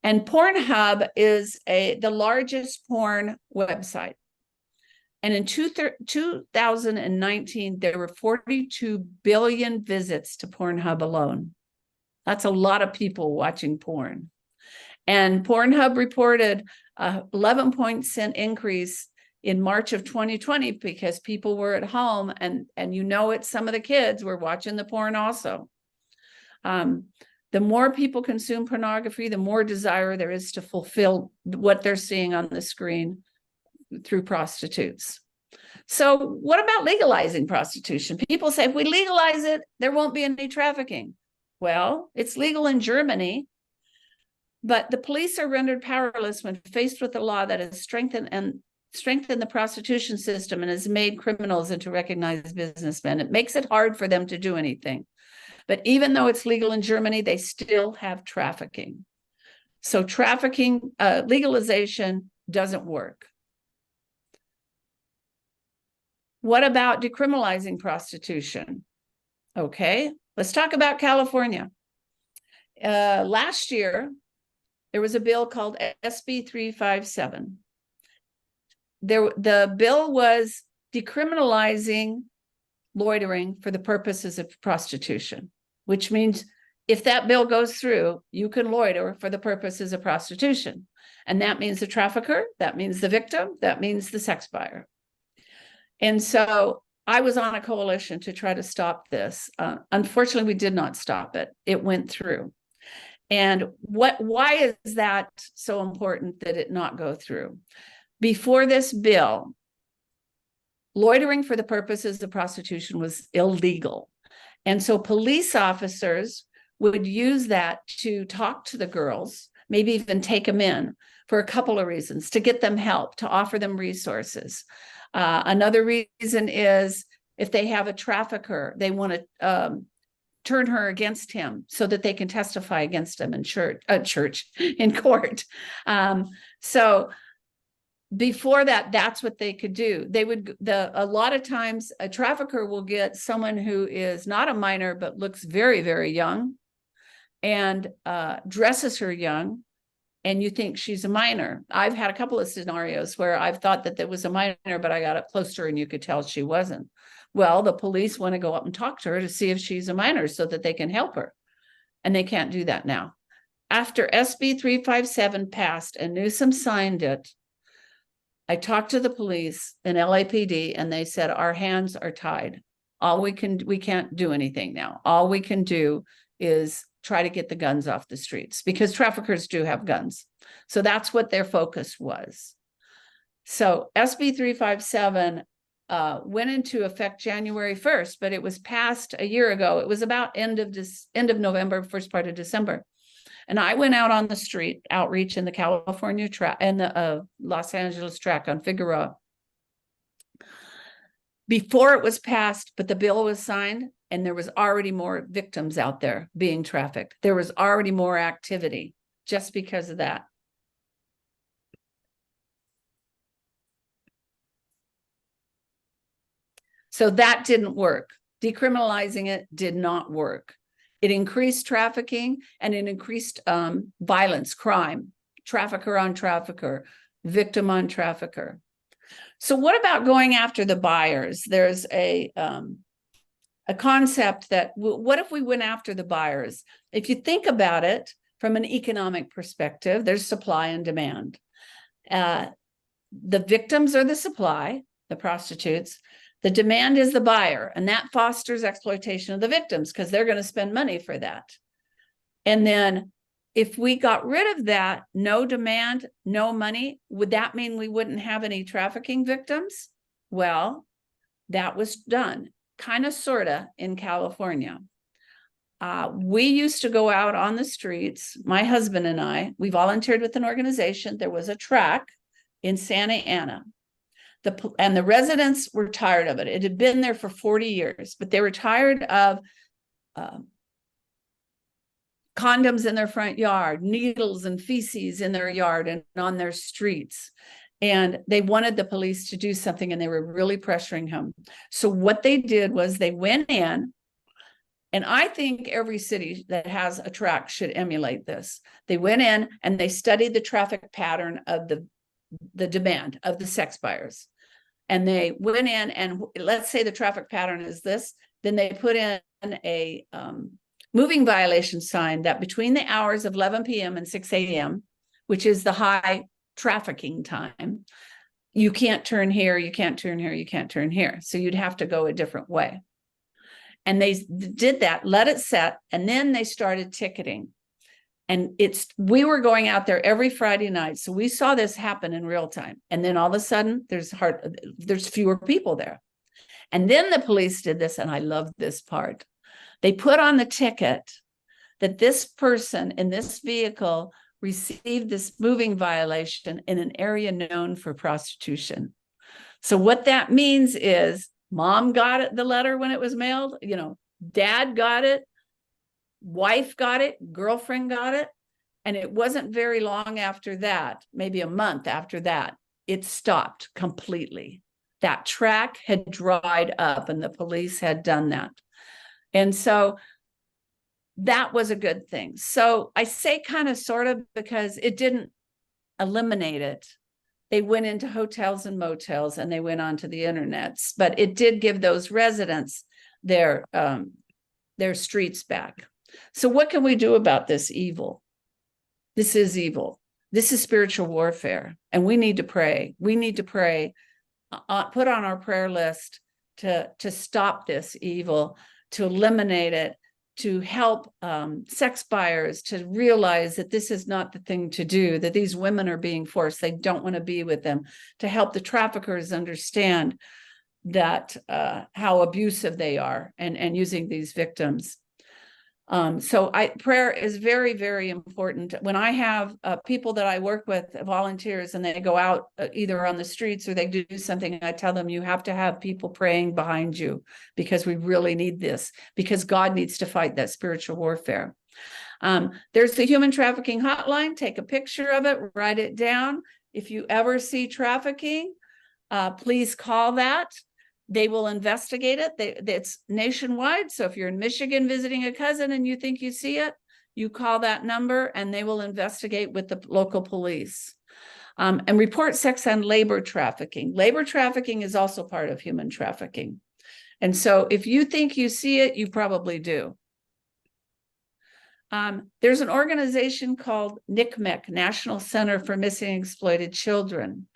And Pornhub is the largest porn website. And in 2019, there were 42 billion visits to Pornhub alone. That's a lot of people watching porn. And Pornhub reported a 11% increase in March of 2020 because people were at home, and it's some of the kids were watching the porn also. The more people consume pornography, the more desire there is to fulfill what they're seeing on the screen through prostitutes. So what about legalizing prostitution? People say, if we legalize it, there won't be any trafficking. Well, it's legal in Germany, but the police are rendered powerless when faced with a law that has strengthened the prostitution system and has made criminals into recognized businessmen. It makes it hard for them to do anything. But even though it's legal in Germany, they still have trafficking. So trafficking, legalization doesn't work. What about decriminalizing prostitution? Okay, let's talk about California. Last year, there was a bill called SB 357. The bill was decriminalizing loitering for the purposes of prostitution, which means if that bill goes through, you can loiter for the purposes of prostitution. And that means the trafficker, that means the victim, that means the sex buyer. And so I was on a coalition to try to stop this. Unfortunately, we did not stop it. It went through. And why is that so important that it not go through? Before this bill, loitering for the purposes of prostitution was illegal. And so police officers would use that to talk to the girls, maybe even take them in for a couple of reasons: to get them help, to offer them resources. Another reason is if they have a trafficker, they want to turn her against him so that they can testify against him in in court. So before that, that's what they could do. They would, a lot of times a trafficker will get someone who is not a minor, but looks very, very young, and dresses her young, and you think she's a minor. I've had a couple of scenarios where I've thought that there was a minor, but I got up close to her and you could tell she wasn't. Well, the police want to go up and talk to her to see if she's a minor so that they can help her. And they can't do that now. After SB 357 passed and Newsom signed it, I talked to the police and LAPD, and they said, our hands are tied. We can't do anything now. All we can do is try to get the guns off the streets, because traffickers do have guns. So that's what their focus was. So SB 357 went into effect January 1st, but it was passed a year ago. It was about end of November, first part of December. And I went out on the street outreach in the California track and the Los Angeles track on Figueroa before it was passed, but the bill was signed, and there was already more victims out there being trafficked. There was already more activity just because of that. So that didn't work. Decriminalizing it did not work. It increased trafficking, and it increased violence, crime, trafficker on trafficker, victim on trafficker. So what about going after the buyers? There's a concept that, what if we went after the buyers? If you think about it from an economic perspective, there's supply and demand. The victims are the supply, the prostitutes. The demand is the buyer, and that fosters exploitation of the victims because they're going to spend money for that. And then if we got rid of that, no demand, no money, would that mean we wouldn't have any trafficking victims? Well, that was done, kind of, sort of, in California. We used to go out on the streets, my husband and I, we volunteered with an organization. There was a track in Santa Ana. And the residents were tired of it. It had been there for 40 years, but they were tired of condoms in their front yard, needles and feces in their yard and on their streets. And they wanted the police to do something, and they were really pressuring him. So what they did was they went in, and I think every city that has a track should emulate this. They went in and they studied the traffic pattern of the demand of the sex buyers. And they went in, and let's say the traffic pattern is this, then they put in a moving violation sign that between the hours of 11 p.m. and 6 a.m., which is the high trafficking time, you can't turn here, you can't turn here, you can't turn here. So you'd have to go a different way. And they did that, let it set, and then they started ticketing. And we were going out there every Friday night. So we saw this happen in real time. And then all of a sudden there's fewer people there. And then the police did this, and I love this part. They put on the ticket that this person in this vehicle received this moving violation in an area known for prostitution. So what that means is mom got it, the letter when it was mailed, dad got it, wife got it, girlfriend got it. And it wasn't very long after that, maybe a month after that, it stopped completely. That track had dried up, and the police had done that. And so that was a good thing. So I say kind of, sort of, because it didn't eliminate it. They went into hotels and motels, and they went onto the internets, but it did give those residents their streets back. So what can we do about this evil? This is evil. This is spiritual warfare, and we need to pray. We need to pray, put on our prayer list to stop this evil, to eliminate it, to help sex buyers to realize that this is not the thing to do, that these women are being forced. They don't want to be with them, to help the traffickers understand that how abusive they are and using these victims. So prayer is very, very important. When I have people that I work with, volunteers, and they go out either on the streets or they do something, I tell them, you have to have people praying behind you, because we really need this, because God needs to fight that spiritual warfare. There's the human trafficking hotline. Take a picture of it, write it down. If you ever see trafficking, please call that. They will investigate it. It's nationwide. So if you're in Michigan visiting a cousin and you think you see it, you call that number and they will investigate with the local police. And report sex and labor trafficking. Labor trafficking is also part of human trafficking. And so if you think you see it, you probably do. There's an organization called NCMEC, National Center for Missing and Exploited Children.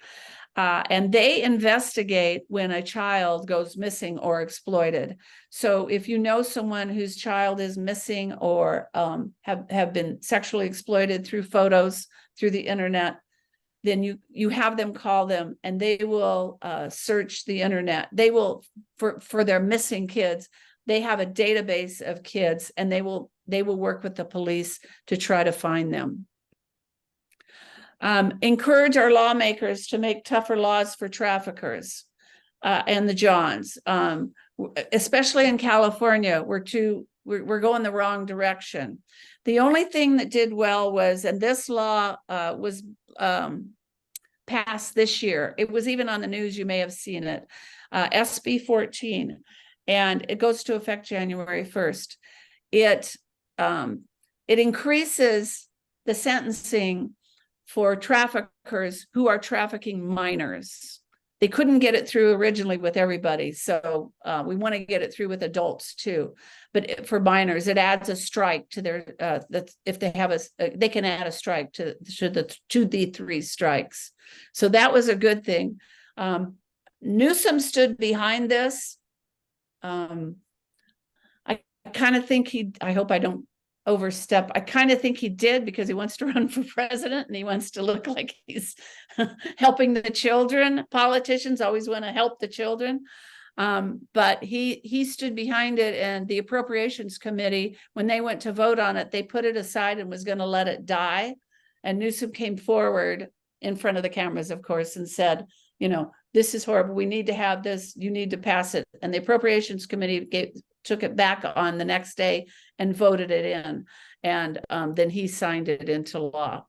And they investigate when a child goes missing or exploited. So if you know someone whose child is missing or have been sexually exploited through photos, through the internet, then you have them call them and they will search the internet. They will, for their missing kids, they have a database of kids and they will work with the police to try to find them. Encourage our lawmakers to make tougher laws for traffickers and the Johns, especially in California. We're going the wrong direction. The only thing that did well was, and this law was passed this year. It was even on the news. You may have seen it. SB 14, and it goes to effect January 1st. It increases the sentencing for traffickers who are trafficking minors. They couldn't get it through originally with everybody, so we want to get it through with adults too. But for minors, it adds a strike to their if they have they can add a strike to the 3 strikes. So that was a good thing. Newsom stood behind this. I kind of think I hope I don't overstep. I kind of think he did, because he wants to run for president and he wants to look like he's helping the children. Politicians always want to help the children. But he stood behind it, and the Appropriations Committee, when they went to vote on it, they put it aside and was going to let it die. And Newsom came forward in front of the cameras, of course, and said, this is horrible. We need to have this. You need to pass it. And the Appropriations Committee took it back on the next day and voted it in. And then he signed it into law.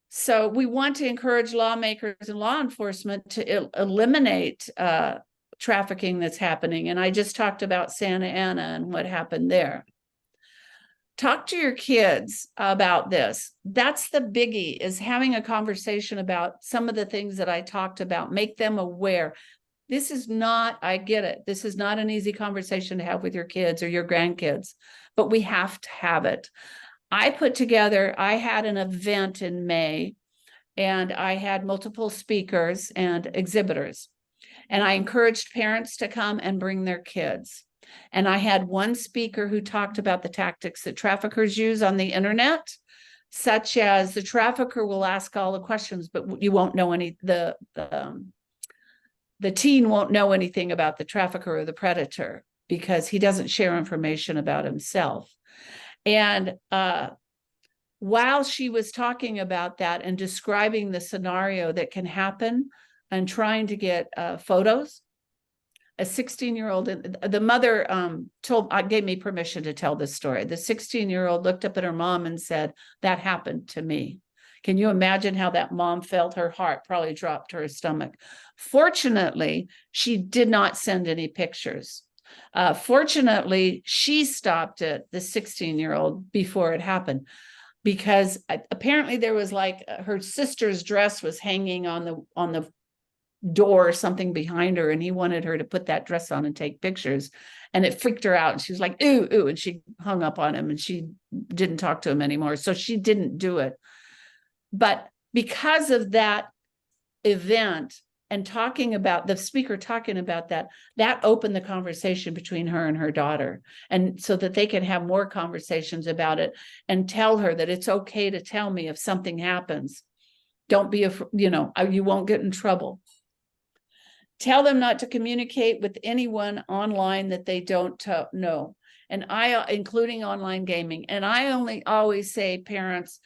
So we want to encourage lawmakers and law enforcement to eliminate trafficking that's happening. And I just talked about Santa Ana and what happened there. Talk to your kids about this. That's the biggie, is having a conversation about some of the things that I talked about. Make them aware. This is not, I get it, this is not an easy conversation to have with your kids or your grandkids, but we have to have it. I had an event in May, and I had multiple speakers and exhibitors, and I encouraged parents to come and bring their kids. And I had one speaker who talked about the tactics that traffickers use on the internet, such as the trafficker will ask all the questions, but you won't know the teen won't know anything about the trafficker or the predator, because he doesn't share information about himself. And while she was talking about that and describing the scenario that can happen and trying to get photos, a 16-year-old, the mother gave me permission to tell this story. The 16-year-old looked up at her mom and said, "That happened to me." Can you imagine how that mom felt? Her heart probably dropped to her stomach. Fortunately, she did not send any pictures. Fortunately, she stopped it, the 16-year-old, before it happened, because apparently there was her sister's dress was hanging on the door or something behind her, and he wanted her to put that dress on and take pictures, and it freaked her out, and she was like, ooh, ooh, and she hung up on him, and she didn't talk to him anymore. So she didn't do it. But because of that event and the speaker talking about that opened the conversation between her and her daughter, and so that they can have more conversations about it and tell her that it's okay to tell me if something happens. Don't be you won't get in trouble. Tell them not to communicate with anyone online that they don't know. And including online gaming. And I only always say, parents,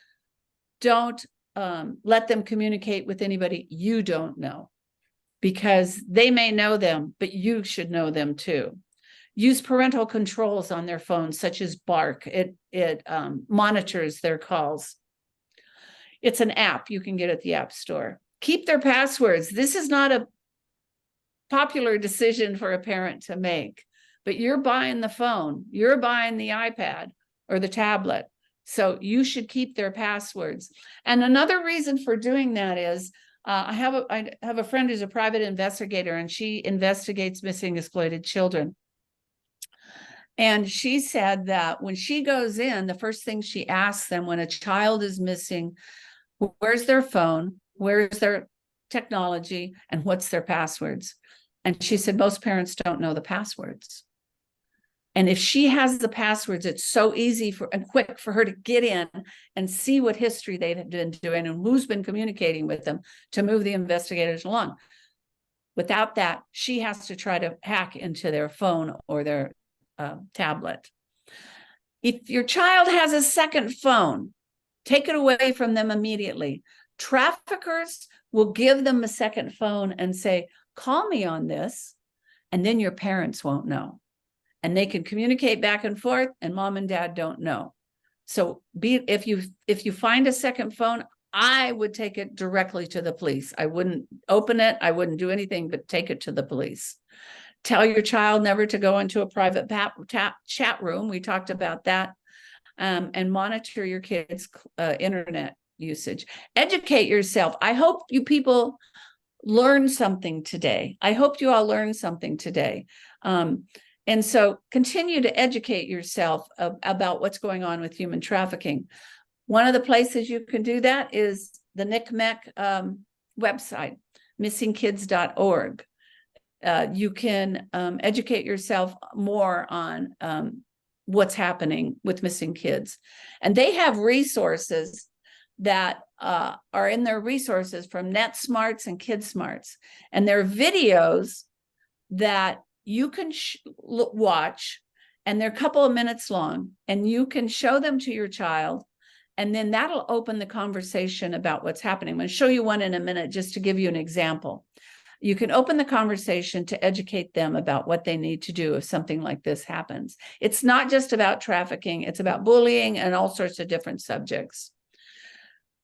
don't let them communicate with anybody you don't know, because they may know them, but you should know them too. Use parental controls on their phones, such as Bark. It monitors their calls. It's an app you can get at the App Store. Keep their passwords. This is not a popular decision for a parent to make, but you're buying the phone, you're buying the iPad or the tablet, so you should keep their passwords. And another reason for doing that is I have a friend who's a private investigator, and she investigates missing exploited children. And she said that when she goes in, the first thing she asks them when a child is missing, where's their phone, where's their technology, and what's their passwords? And she said most parents don't know the passwords. And if she has the passwords, it's so easy and quick for her to get in and see what history they've been doing and who's been communicating with them to move the investigators along. Without that, she has to try to hack into their phone or their tablet. If your child has a second phone, take it away from them immediately. Traffickers will give them a second phone and say, call me on this, and then your parents won't know. And they can communicate back and forth, and mom and dad don't know. So if you find a second phone, I would take it directly to the police. I wouldn't open it. I wouldn't do anything but take it to the police. Tell your child never to go into a private chat room. We talked about that. And monitor your kids' internet usage. Educate yourself. I hope you people learn something today. I hope you all learn something today. And so continue to educate yourself about what's going on with human trafficking. One of the places you can do that is the NCMEC website, missingkids.org. You can educate yourself more on what's happening with missing kids. And they have resources that are in their resources from NetSmarts and KidSmarts. And they're videos that you can watch, and they're a couple of minutes long, and you can show them to your child, and then that'll open the conversation about what's happening. I'm going to show you one in a minute just to give you an example. You can open the conversation to educate them about what they need to do if something like this happens. It's not just about trafficking, it's about bullying and all sorts of different subjects.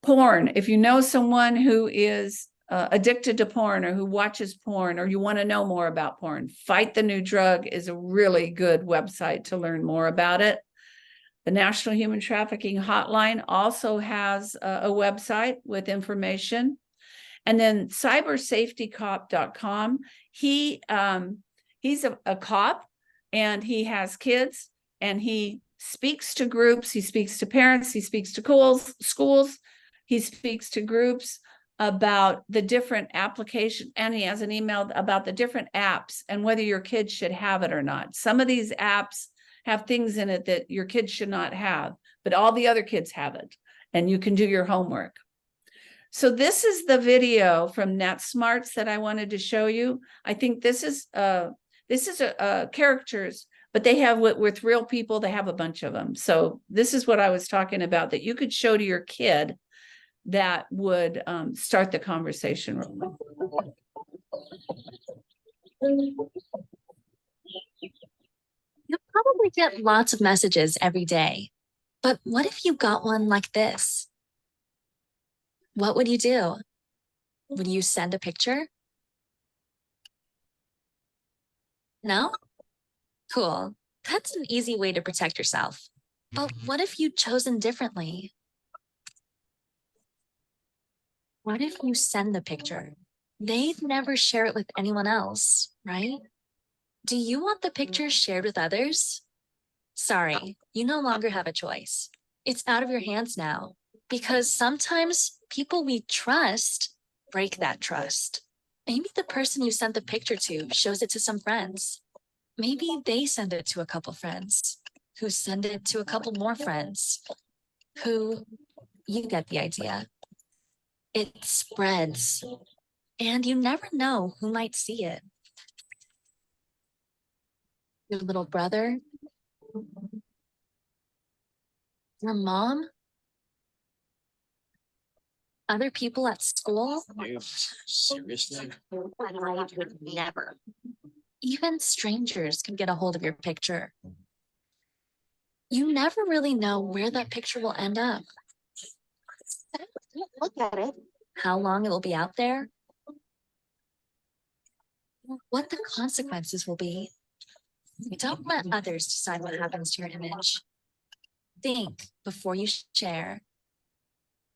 Porn, if you know someone who is addicted to porn or who watches porn, or you want to know more about porn, Fight the New Drug is a really good website to learn more about it. The National Human Trafficking Hotline also has a website with information. And then cybersafetycop.com, he's a cop, and he has kids, and he speaks to groups, he speaks to parents, he speaks to schools, he speaks to groups about the different applications, and he has an email about the different apps and whether your kids should have it or not. Some of these apps have things in it that your kids should not have, but all the other kids have it, and you can do your homework. So this is the video from NetSmarts that I wanted to show you. I think this is characters, but they have with real people, they have a bunch of them. So this is what I was talking about that you could show to your kid that would start the conversation. You'll probably get lots of messages every day, but what if you got one like this? What would you do? Would you send a picture? No? Cool. That's an easy way to protect yourself. But what if you'd chosen differently? What if you send the picture? They'd never share it with anyone else, right? Do you want the picture shared with others? Sorry, you no longer have a choice. It's out of your hands now, because sometimes people we trust break that trust. Maybe the person you sent the picture to shows it to some friends. Maybe they send it to a couple friends, who send it to a couple more friends, who, you get the idea. It spreads, and you never know who might see it. Your little brother, Your mom? Other people at school? Seriously? I would never. Even strangers can get a hold of your picture. You never really know where that picture will end up. Look at it. How long it will be out there? What the consequences will be. Don't let others decide what happens to your image. Think before you share.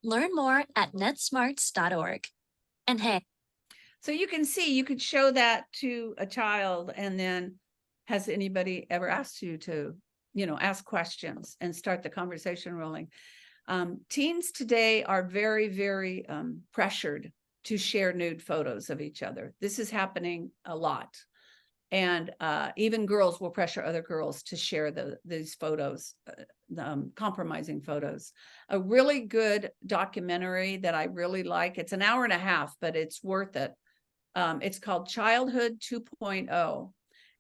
Learn more at netsmarts.org. And hey, So you can see, you could show that to a child, and then has anybody ever asked you to, ask questions and start the conversation rolling? Teens today are very, very pressured to share nude photos of each other. This is happening a lot. And even girls will pressure other girls to share these photos, compromising photos. A really good documentary that I really like, it's an hour and a half, but it's worth it. It's called Childhood 2.0.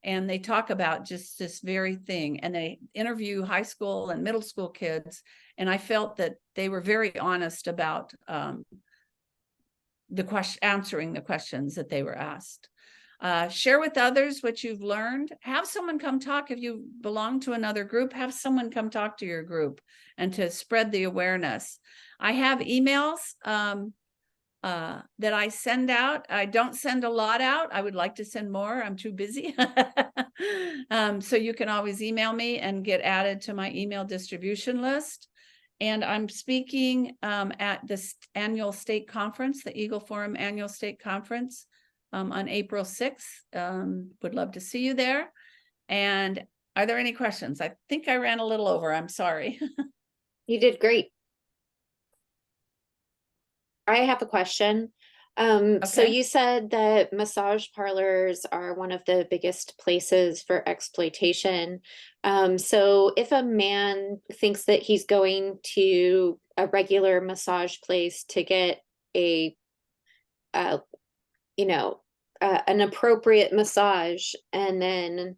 And they talk about just this very thing. And they interview high school and middle school kids. And I felt that they were very honest about answering the questions that they were asked. Share with others what you've learned. Have someone come talk. If you belong to another group, have someone come talk to your group and to spread the awareness. I have emails that I send out. I don't send a lot out. I would like to send more. I'm too busy. So you can always email me and get added to my email distribution list. And I'm speaking at this annual state conference, the Eagle Forum Annual State Conference, on April 6th. Would love to see you there. And are there any questions? I think I ran a little over. I'm sorry. You did great. I have a question. So Okay. you said that massage parlors are one of the biggest places for exploitation. So if a man thinks that he's going to a regular massage place to get an appropriate massage, and then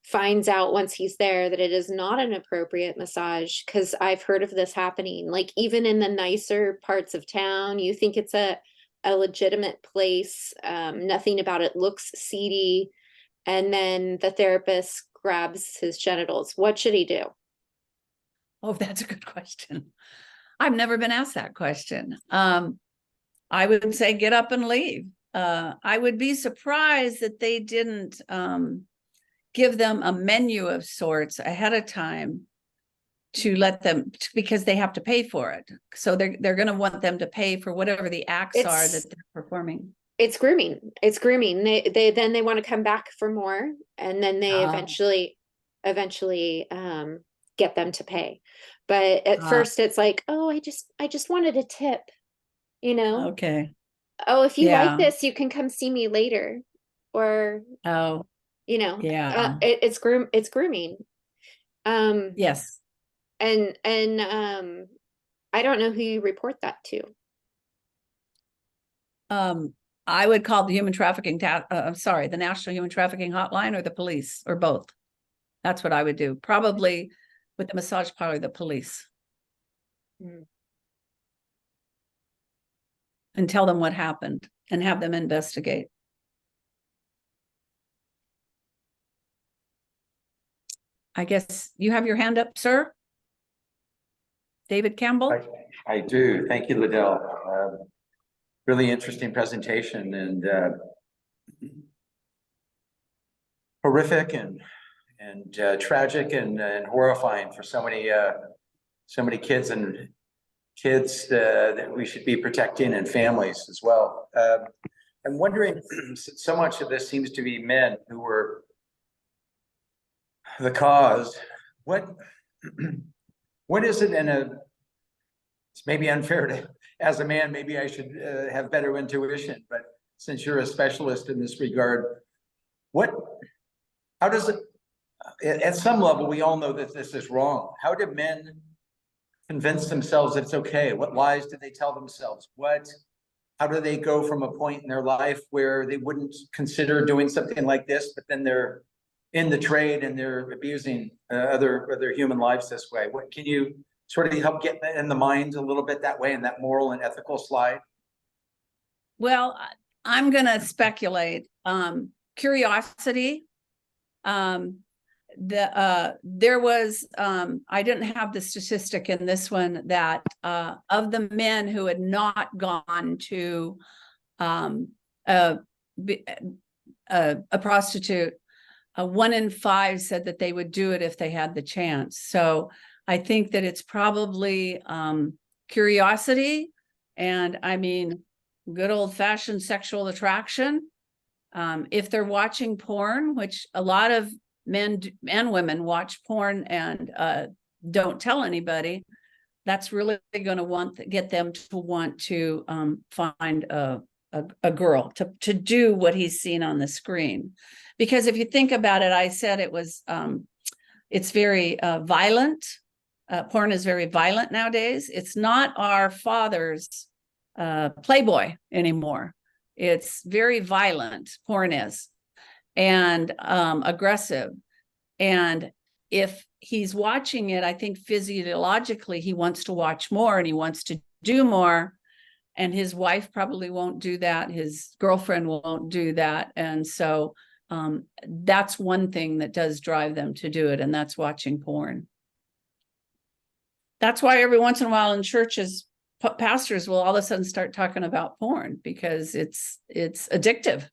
finds out once he's there that it is not an appropriate massage, because I've heard of this happening, like even in the nicer parts of town, you think it's a legitimate place, nothing about it looks seedy, and then the therapist grabs his genitals. What should he do? Oh, that's a good question. I've never been asked that question. I would say get up and leave. I would be surprised that they didn't give them a menu of sorts ahead of time to let them, because they have to pay for it. So they're going to want them to pay for whatever the acts are that they're performing. It's grooming. It's grooming. They want to come back for more, and then they eventually get them to pay. But at first it's like, oh, I just wanted a tip, Okay. Oh, if you like Yeah. this, you can come see me later. Or Oh, yeah. it's grooming. Yes. And I don't know who you report that to. I would call the the National Human Trafficking Hotline, or the police, or both. That's what I would do. Probably with the massage parlor, the police. And tell them what happened and have them investigate. I guess you have your hand up, sir. David Campbell. I do. Thank you, Liddell. Really interesting presentation, and horrific and tragic and horrifying for so many kids that we should be protecting, and families as well. I'm wondering, so much of this seems to be men who were the cause. What is it it's maybe unfair to, as a man, maybe I should have better intuition, but since you're a specialist in this regard, how does it, at some level, we all know that this is wrong. How do men convince themselves that it's okay? What lies do they tell themselves? How do they go from a point in their life where they wouldn't consider doing something like this, but then they're in the trade and they're abusing other human lives this way. What can you sort of help get in the mind a little bit that way, in that moral and ethical slide? Well, I'm going to speculate. Curiosity. There was, I didn't have the statistic in this one, that of the men who had not gone to a prostitute, 1 in 5 said that they would do it if they had the chance. So I think that it's probably curiosity, and I mean, good old-fashioned sexual attraction. If they're watching porn, which a lot of men and women watch porn and don't tell anybody, that's really going to get them to want to find a girl to do what he's seen on the screen. Because if you think about it, I said it was, it's very violent. Porn is very violent nowadays. It's not our father's Playboy anymore. It's very violent, porn is, and aggressive. And if he's watching it, I think physiologically he wants to watch more and he wants to do more. And his wife probably won't do that. His girlfriend won't do that. And so that's one thing that does drive them to do it, and that's watching porn. That's why every once in a while in churches, pastors will all of a sudden start talking about porn, because it's addictive.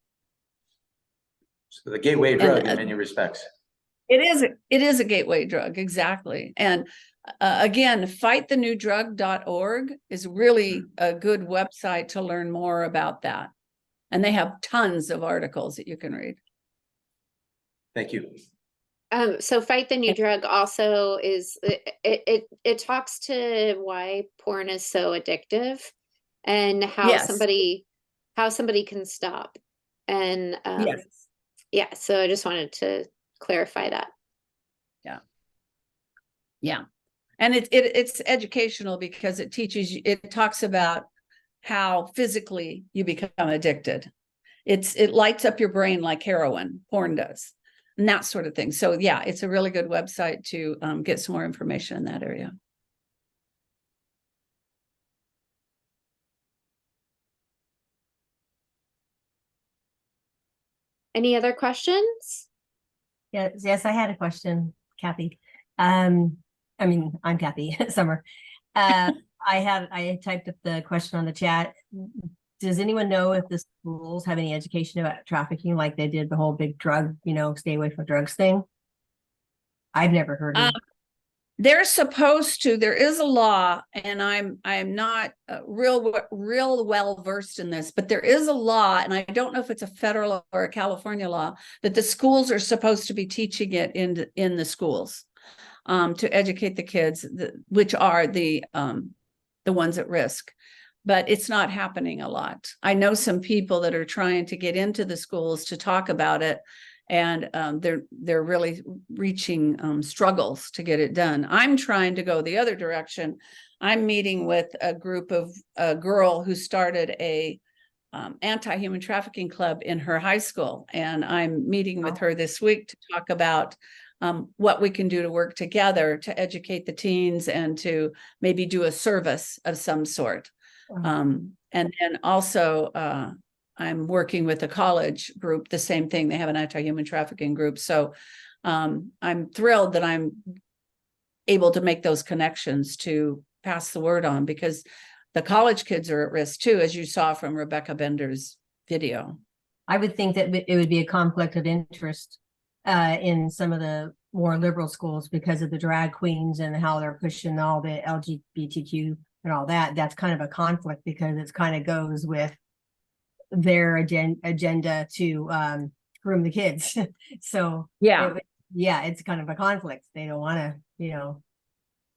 So the gateway drug in many respects. It is a gateway drug, exactly. And again, fightthenewdrug.org is really a good website to learn more about that. And they have tons of articles that you can read. Thank you. So Fight the New Drug also is, it talks to why porn is so addictive and how Yes. somebody can stop. And Yes. yeah, so I just wanted to clarify that. Yeah. And it's educational because it teaches you, it talks about how physically you become addicted. It lights up your brain like heroin, porn does, and that sort of thing. So yeah, it's a really good website to get some more information in that area. Any other questions? Yes, I had a question, Kathy. I mean, I'm Kathy Summer. I typed up the question on the chat. Does anyone know if the schools have any education about trafficking, like they did the whole big drug, stay away from drugs thing? I've never heard of it. They're supposed to. There is a law, and I'm not real well versed in this, but there is a law, and I don't know if it's a federal or a California law, that the schools are supposed to be teaching it in the schools to educate the kids, which are the ones at risk. But it's not happening a lot. I know some people that are trying to get into the schools to talk about it, and they're really reaching struggles to get it done. I'm trying to go the other direction. I'm meeting with a group of a girl who started a anti-human trafficking club in her high school, and I'm meeting with her this week to talk about what we can do to work together to educate the teens and to maybe do a service of some sort. And then also I'm working with a college group, the same thing. They have an anti-human trafficking group. So I'm thrilled that I'm able to make those connections to pass the word on, because the college kids are at risk too, as you saw from Rebecca Bender's video. I would think that it would be a conflict of interest in some of the more liberal schools because of the drag queens and how they're pushing all the LGBTQ and all that. That's kind of a conflict because it kind of goes with their agenda to groom the kids. So yeah, it's kind of a conflict. They don't want to,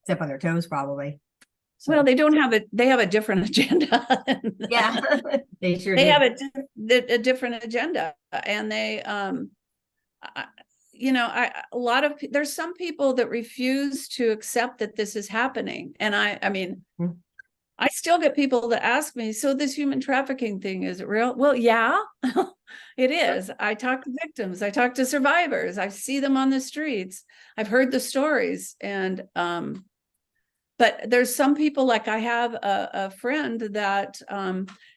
step on their toes probably. So. Well, they don't have it. They have a different agenda. Yeah, they sure they do. have a different agenda, and they, there's some people that refuse to accept that this is happening, and I mean, I still get people that ask me, so this human trafficking thing, is it real? Well, yeah, it is. I talk to victims, I talk to survivors, I see them on the streets, I've heard the stories. And but there's some people, like I have a friend that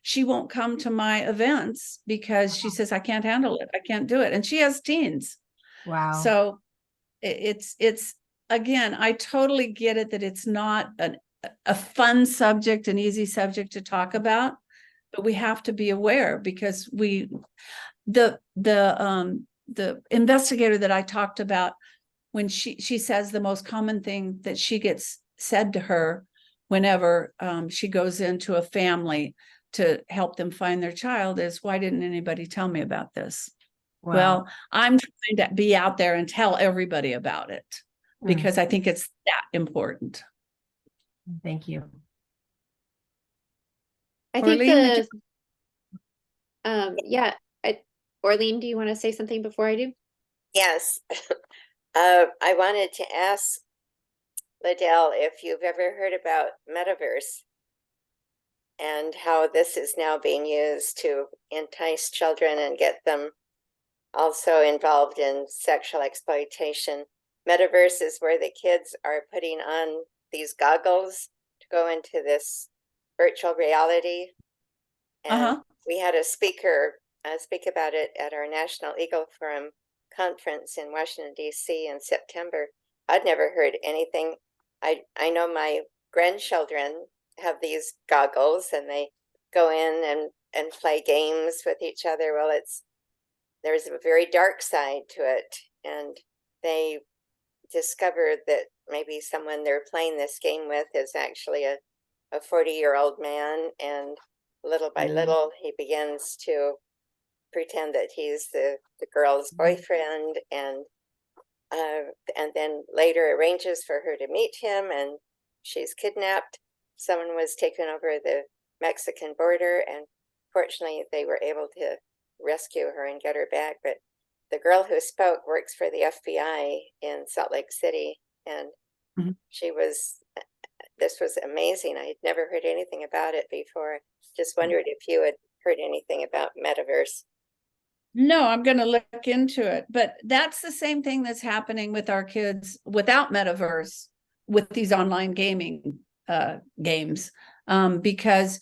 she won't come to my events because she says, I can't handle it, I can't do it. And she has teens. Wow. So it's again, I totally get it that it's not a fun subject, an easy subject to talk about, but we have to be aware, because the investigator that I talked about, when she says the most common thing that she gets said to her whenever she goes into a family to help them find their child is, why didn't anybody tell me about this? Wow. Well, I'm trying to be out there and tell everybody about it, because I think it's that important. Thank you. I think Orleen, yeah, Orleen, do you want to say something before I do? Yes. I wanted to ask Liddell if you've ever heard about metaverse and how this is now being used to entice children and get them also involved in sexual exploitation. Metaverse is where the kids are putting on these goggles to go into this virtual reality. And we had a speaker speak about it at our National Eagle Forum conference in Washington, D.C. in September. I'd never heard anything. I know my grandchildren have these goggles and they go in and play games with each other. Well, there's a very dark side to it, and they discovered that maybe someone they're playing this game with is actually a 40-year-old man, and little by little he begins to pretend that he's the girl's boyfriend, and then later arranges for her to meet him, and she's kidnapped. Someone was taken over the Mexican border, and fortunately they were able to rescue her and get her back. But the girl who spoke works for the FBI in Salt Lake City, and this was amazing. I had never heard anything about it before. Just wondered if you had heard anything about metaverse. No, I'm going to look into it, but that's the same thing that's happening with our kids without metaverse, with these online gaming games, because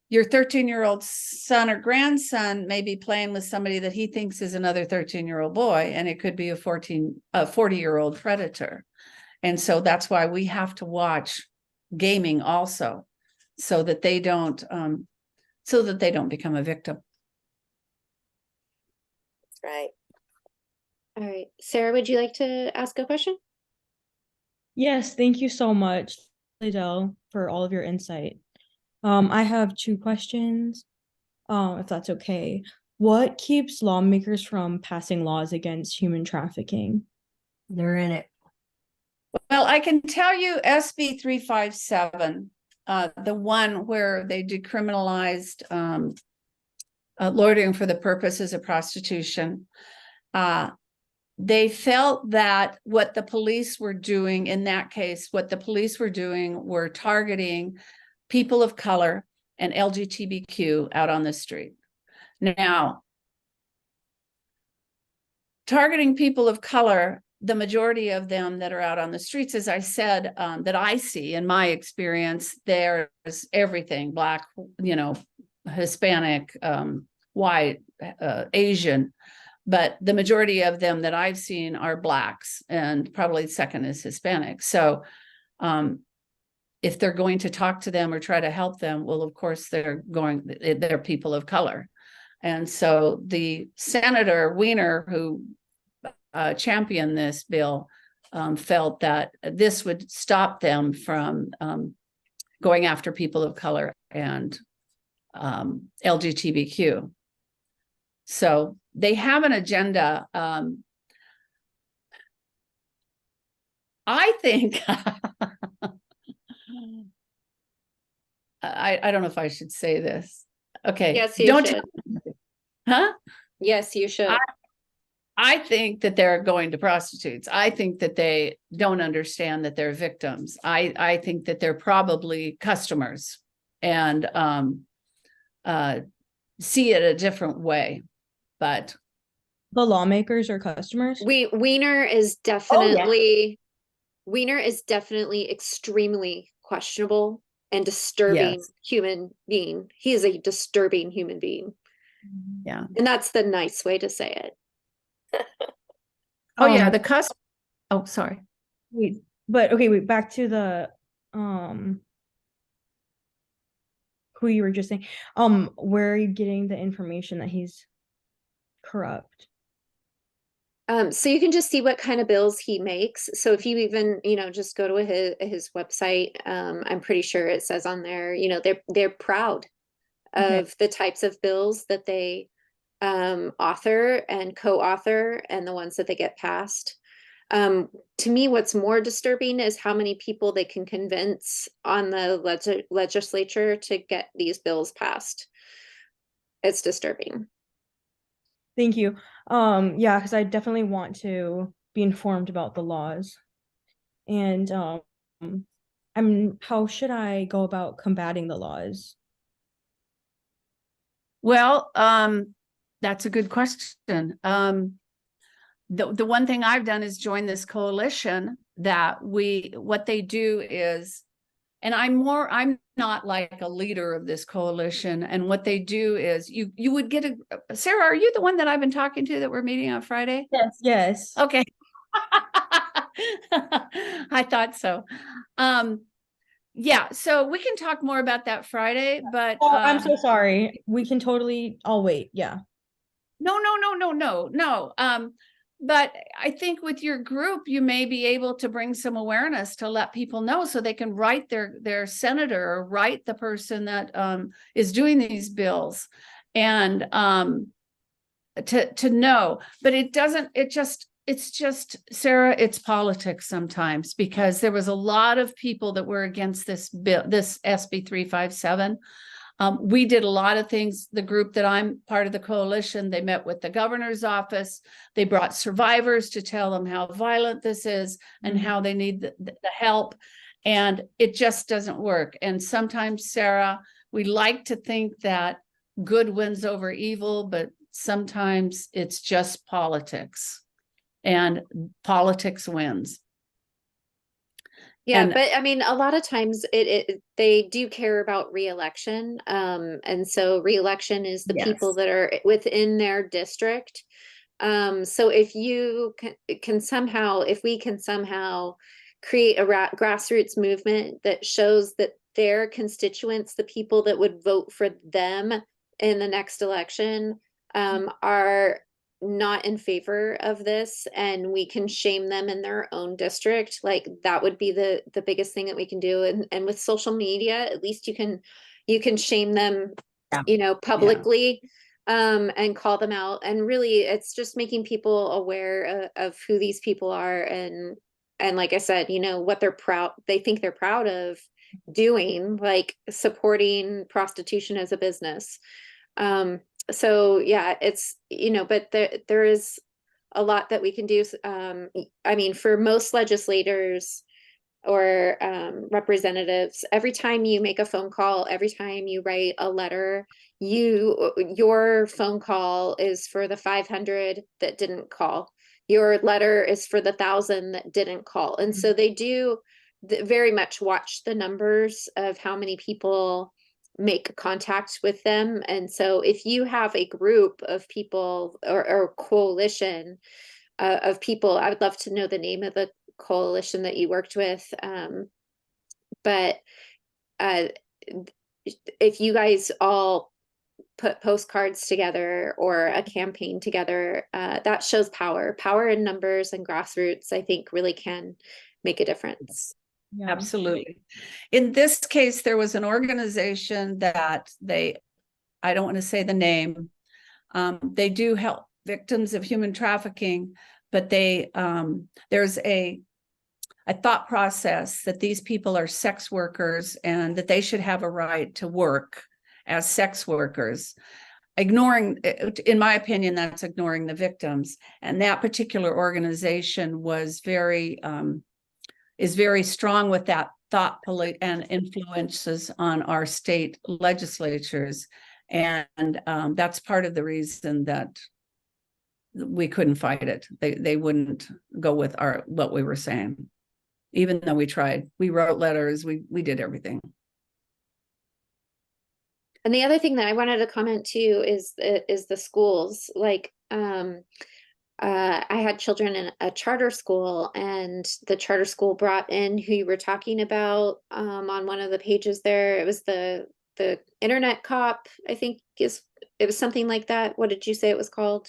your 13-year-old son or grandson may be playing with somebody that he thinks is another 13-year-old boy, and it could be a 40-year-old predator. And so that's why we have to watch gaming also, so that they don't become a victim. That's right. All right, Sarah, would you like to ask a question? Yes, thank you so much, Liddell, for all of your insight. I have 2 questions, if that's okay. What keeps lawmakers from passing laws against human trafficking? They're in it. Well, I can tell you SB 357, the one where they decriminalized loitering for the purposes of prostitution. They felt that what the police were doing in that case, were targeting people of color and LGBTQ out on the street. Now, targeting people of color, the majority of them that are out on the streets, as I said, that I see in my experience, there's everything: Black, Hispanic, white, Asian. But the majority of them that I've seen are Blacks, and probably second is Hispanic. So if they're going to talk to them or try to help them, well, of course, they're people of color. And so the Senator Weiner, who championed this bill, felt that this would stop them from going after people of color and LGBTQ. So they have an agenda. I think I don't know if I should say this. Okay. Yes, you should. Huh? Yes, you should. I think that they're going to prostitutes. I think that they don't understand that they're victims. I think that they're probably customers. and see it a different way. But The lawmakers or customers? Wiener is definitely extremely questionable and disturbing yes, human being. He is a disturbing human being. yeah. And that's the nice way to say it. Oh yeah, Um, the cusp. Oh, sorry. Wait, wait, back to the who you were just saying. Where are you getting the information that he's corrupt? So you can just see what kind of bills he makes. So if you even, just go to his website, I'm pretty sure it says on there, they're proud Okay. of the types of bills that they author and co-author and the ones that they get passed. To me, what's more disturbing is how many people they can convince on the legislature to get these bills passed. It's disturbing. Thank you. Yeah, because I definitely want to be informed about the laws. And how should I go about combating the laws? Well, that's a good question. The one thing I've done is join this coalition that what they do is, and I'm not like a leader of this coalition. And what they do is you would get Sarah, are you the one that I've been talking to that we're meeting on Friday? Yes. Yes. Okay. I thought so. Yeah, so we can talk more about that Friday, but Oh, I'm so sorry. We can totally, I'll wait. Yeah. No. But I think with your group, you may be able to bring some awareness to let people know so they can write their senator or write the person that is doing these bills and to know. But it's just, Sarah, it's politics sometimes, because there was a lot of people that were against this bill, this SB 357. We did a lot of things. The group that I'm part of, the coalition, they met with the governor's office. They brought survivors to tell them how violent this is and how they need the help. And it just doesn't work. And sometimes, Sarah, we like to think that good wins over evil, but sometimes it's just politics. And politics wins. Yeah, And but I mean, a lot of times they do care about reelection. And so reelection is the people yes, that are within their district. So if you can somehow, if we can somehow create a grassroots movement that shows that their constituents, the people that would vote for them in the next election, are not in favor of this, and we can shame them in their own district, like that would be the biggest thing that we can do. And with social media, at least you can shame them, publicly, and call them out. And really, it's just making people aware of who these people are, and like I said, what they think they're proud of doing, like supporting prostitution as a business. So yeah, it's, but there is a lot that we can do. I mean, for most legislators or representatives, every time you make a phone call, every time you write a letter, your phone call is for the 500 that didn't call. Your letter is for the 1,000 that didn't call. And so they do very much watch the numbers of how many people make contact with them. And so if you have a group of people or coalition of people, I would love to know the name of the coalition that you worked with. But if you guys all put postcards together or a campaign together, that shows power in numbers, and grassroots, I think, really can make a difference. Yeah. absolutely. In this case, there was an organization that I don't want to say the name. They do help victims of human trafficking, but there's a thought process that these people are sex workers and that they should have a right to work as sex workers. Ignoring, in my opinion, that's ignoring the victims. And that particular organization is very strong with that thought and influences on our state legislatures. And that's part of the reason that we couldn't fight it. They wouldn't go with what we were saying, even though we tried. We wrote letters, we did everything. And the other thing that I wanted to comment too is the schools. Like, I had children in a charter school, and the charter school brought in who you were talking about on one of the pages there. It was the internet cop, I think it was something like that. What did you say it was called?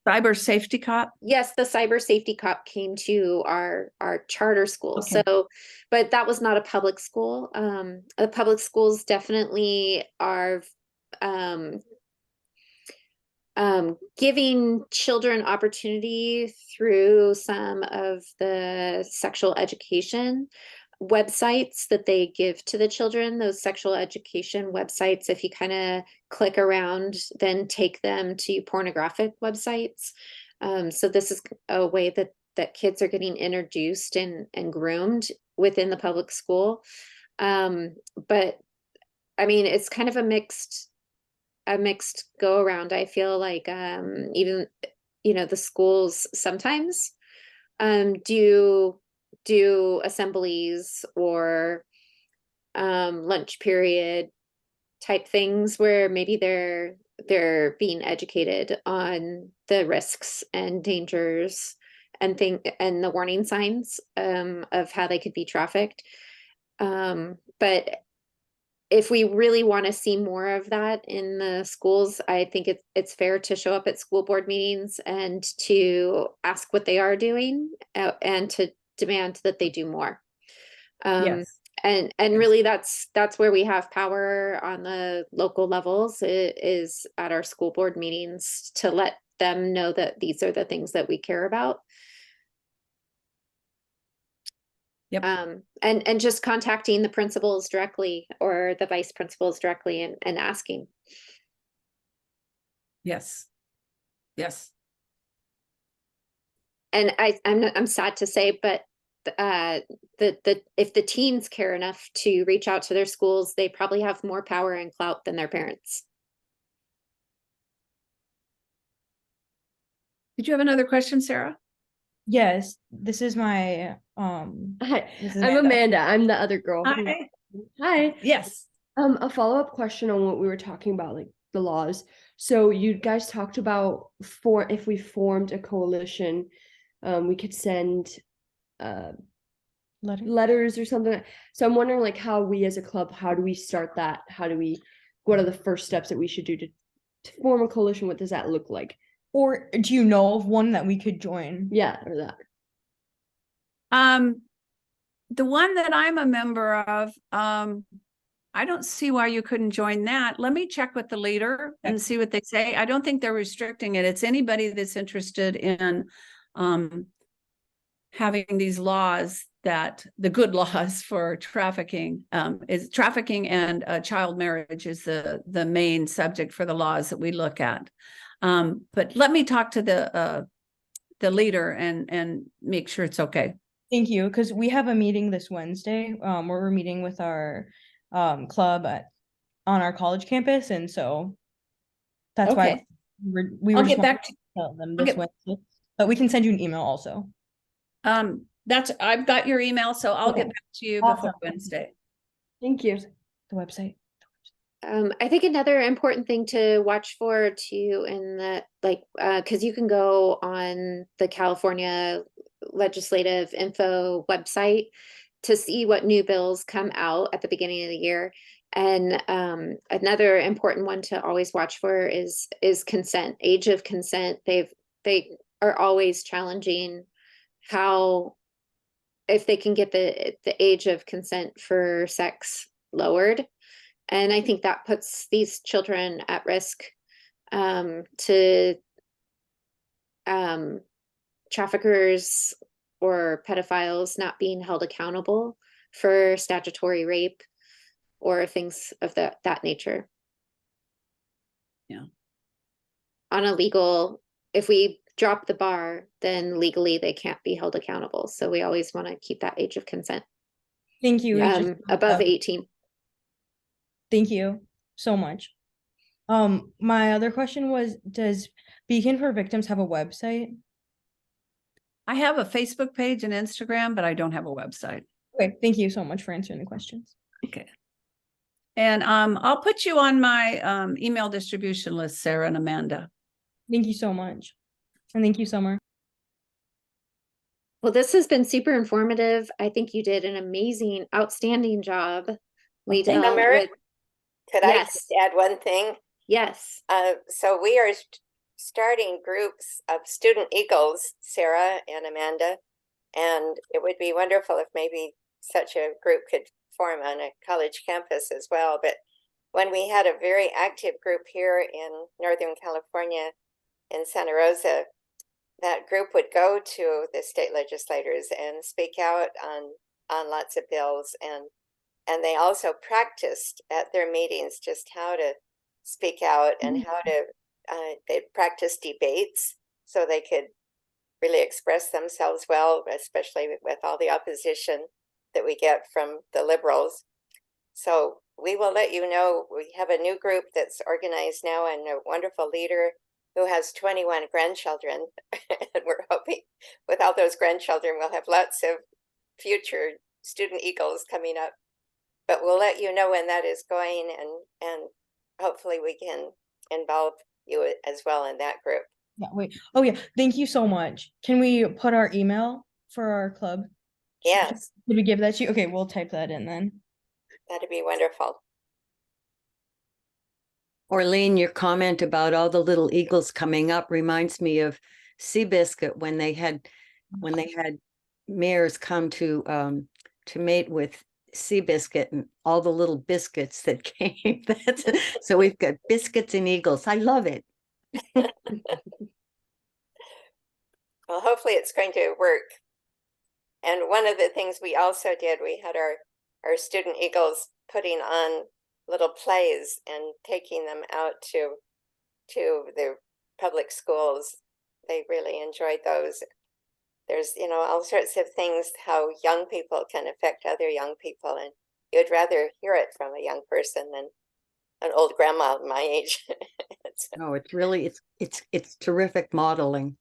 Cyber safety cop? Yes, the cyber safety cop came to our charter school. Okay. So, but that was not a public school. The public schools definitely are giving children opportunity through some of the sexual education websites that they give to the children. Those sexual education websites, if you kind of click around, then take them to pornographic websites. So this is a way that kids are getting introduced and groomed within the public school. But I mean, it's kind of a mixed go around. I feel like even, you know, the schools sometimes do assemblies or lunch period type things where maybe they're being educated on the risks and dangers and the warning signs of how they could be trafficked. But if we really want to see more of that in the schools, I think it's fair to show up at school board meetings and to ask what they are doing and to demand that they do more. Yes. And really that's where we have power on the local levels is at our school board meetings to let them know that these are the things that we care about. Yep. And just contacting the principals directly or the vice principals directly and asking. Yes. Yes. And I'm sad to say, but if the teens care enough to reach out to their schools, they probably have more power and clout than their parents. Did you have another question, Sarah? Yes, this is my Hi, this is I'm Amanda. Amanda. I'm the other girl. Hi. Hi. Yes. A follow-up question on what we were talking about, like the laws. So you guys talked about if we formed a coalition, we could send letters or something. So I'm wondering, like, how we as a club, how do we start that? What are the first steps that we should do to form a coalition? What does that look like? Or do you know of one that we could join? Yeah, or that. The one that I'm a member of, I don't see why you couldn't join that. Let me check with the leader and see what they say. I don't think they're restricting it. It's anybody that's interested in having these laws, that the good laws for trafficking is trafficking and child marriage is the main subject for the laws that we look at. But let me talk to the leader and make sure it's okay. Thank you, because we have a meeting this Wednesday where we're meeting with our club on our college campus, and so that's why we were I'll just get back to tell them this Wednesday. But we can send you an email also. I've got your email, so I'll get back to you before Wednesday. Thank you. The website. I think another important thing to watch for too, in that, like, because you can go on the California Legislative Info website to see what new bills come out at the beginning of the year. And another important one to always watch for is consent, age of consent. They are always challenging if they can get the age of consent for sex lowered. And I think that puts these children at risk to traffickers or pedophiles not being held accountable for statutory rape or things of that nature. Yeah. On a legal, if we drop the bar, then legally they can't be held accountable. So we always want to keep that age of consent. Thank you. It just above 18. Thank you so much. My other question was, does Beacon for Victims have a website? I have a Facebook page and Instagram, but I don't have a website. Okay, thank you so much for answering the questions. Okay. And I'll put you on my email distribution list, Sarah and Amanda. Thank you so much. And thank you, Summer. Well, this has been super informative. I think you did an amazing, outstanding job, Liedel, Summer, with could I yes, just add one thing? yes. So we are starting groups of student eagles, Sarah and Amanda, and it would be wonderful if maybe such a group could form on a college campus as well. But when we had a very active group here in Northern California, in Santa Rosa, that group would go to the state legislators and speak out on lots of bills, and they also practiced at their meetings just how to speak out and how to they practiced debates so they could really express themselves well, especially with all the opposition that we get from the liberals. So we will let you know. We have a new group that's organized now, and a wonderful leader who has 21 grandchildren. And we're hoping with all those grandchildren, we'll have lots of future student eagles coming up. But we'll let you know when that is going, and hopefully we can involve you as well in that group. Yeah, wait. Oh yeah, thank you so much. Can we put our email for our club? Yes, Did we give that to you? Okay, we'll type that in then. that'd be wonderful. Orlean, your comment about all the little eagles coming up reminds me of Seabiscuit when they had mares come to mate with Seabiscuit and all the little biscuits that came. So we've got biscuits and eagles. I love it. Well, hopefully it's going to work. And one of the things we also did, we had our student eagles putting on little plays and taking them out to the public schools. They really enjoyed those. There's, all sorts of things, how young people can affect other young people, and you'd rather hear it from a young person than an old grandma my age. Oh, it's really, it's terrific modeling.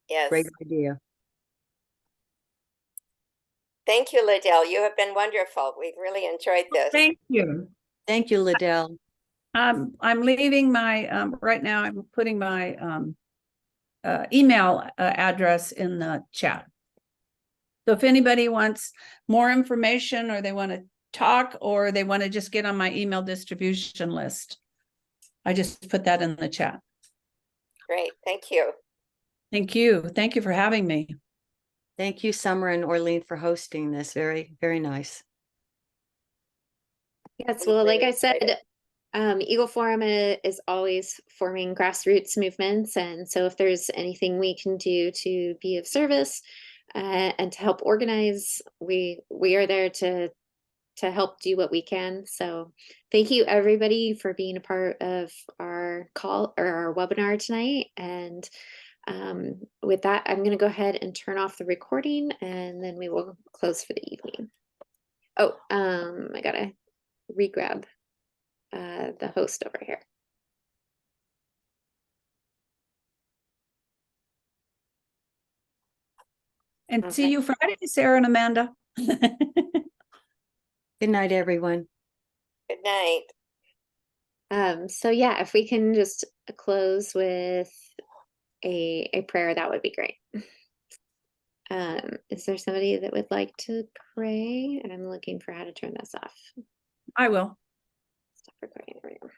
Yes. Great idea. Thank you, Liddell. You have been wonderful. We've really enjoyed this. Thank you. Thank you, Liddell. I'm leaving my, right now I'm putting my email address in the chat. So if anybody wants more information, or they want to talk, or they want to just get on my email distribution list, I just put that in the chat. Great. Thank you. Thank you. Thank you for having me. Thank you, Summer and Orlean, for hosting this. Very, very nice. Yes, I'm well, like really I said, excited. Eagle Forum is always forming grassroots movements. And so if there's anything we can do to be of service and to help organize, we are there to help do what we can. So thank you everybody for being a part of our call or our webinar tonight. And with that, I'm going to go ahead and turn off the recording, and then we will close for the evening. Oh, I gotta re-grab the host over here. And see Okay. you Friday, Sarah and Amanda. Good night, everyone. Good night. So yeah, if we can just close with a prayer, that would be great. Is there somebody that would like to pray? And I'm looking for how to turn this off. I will. Stop recording. There we go.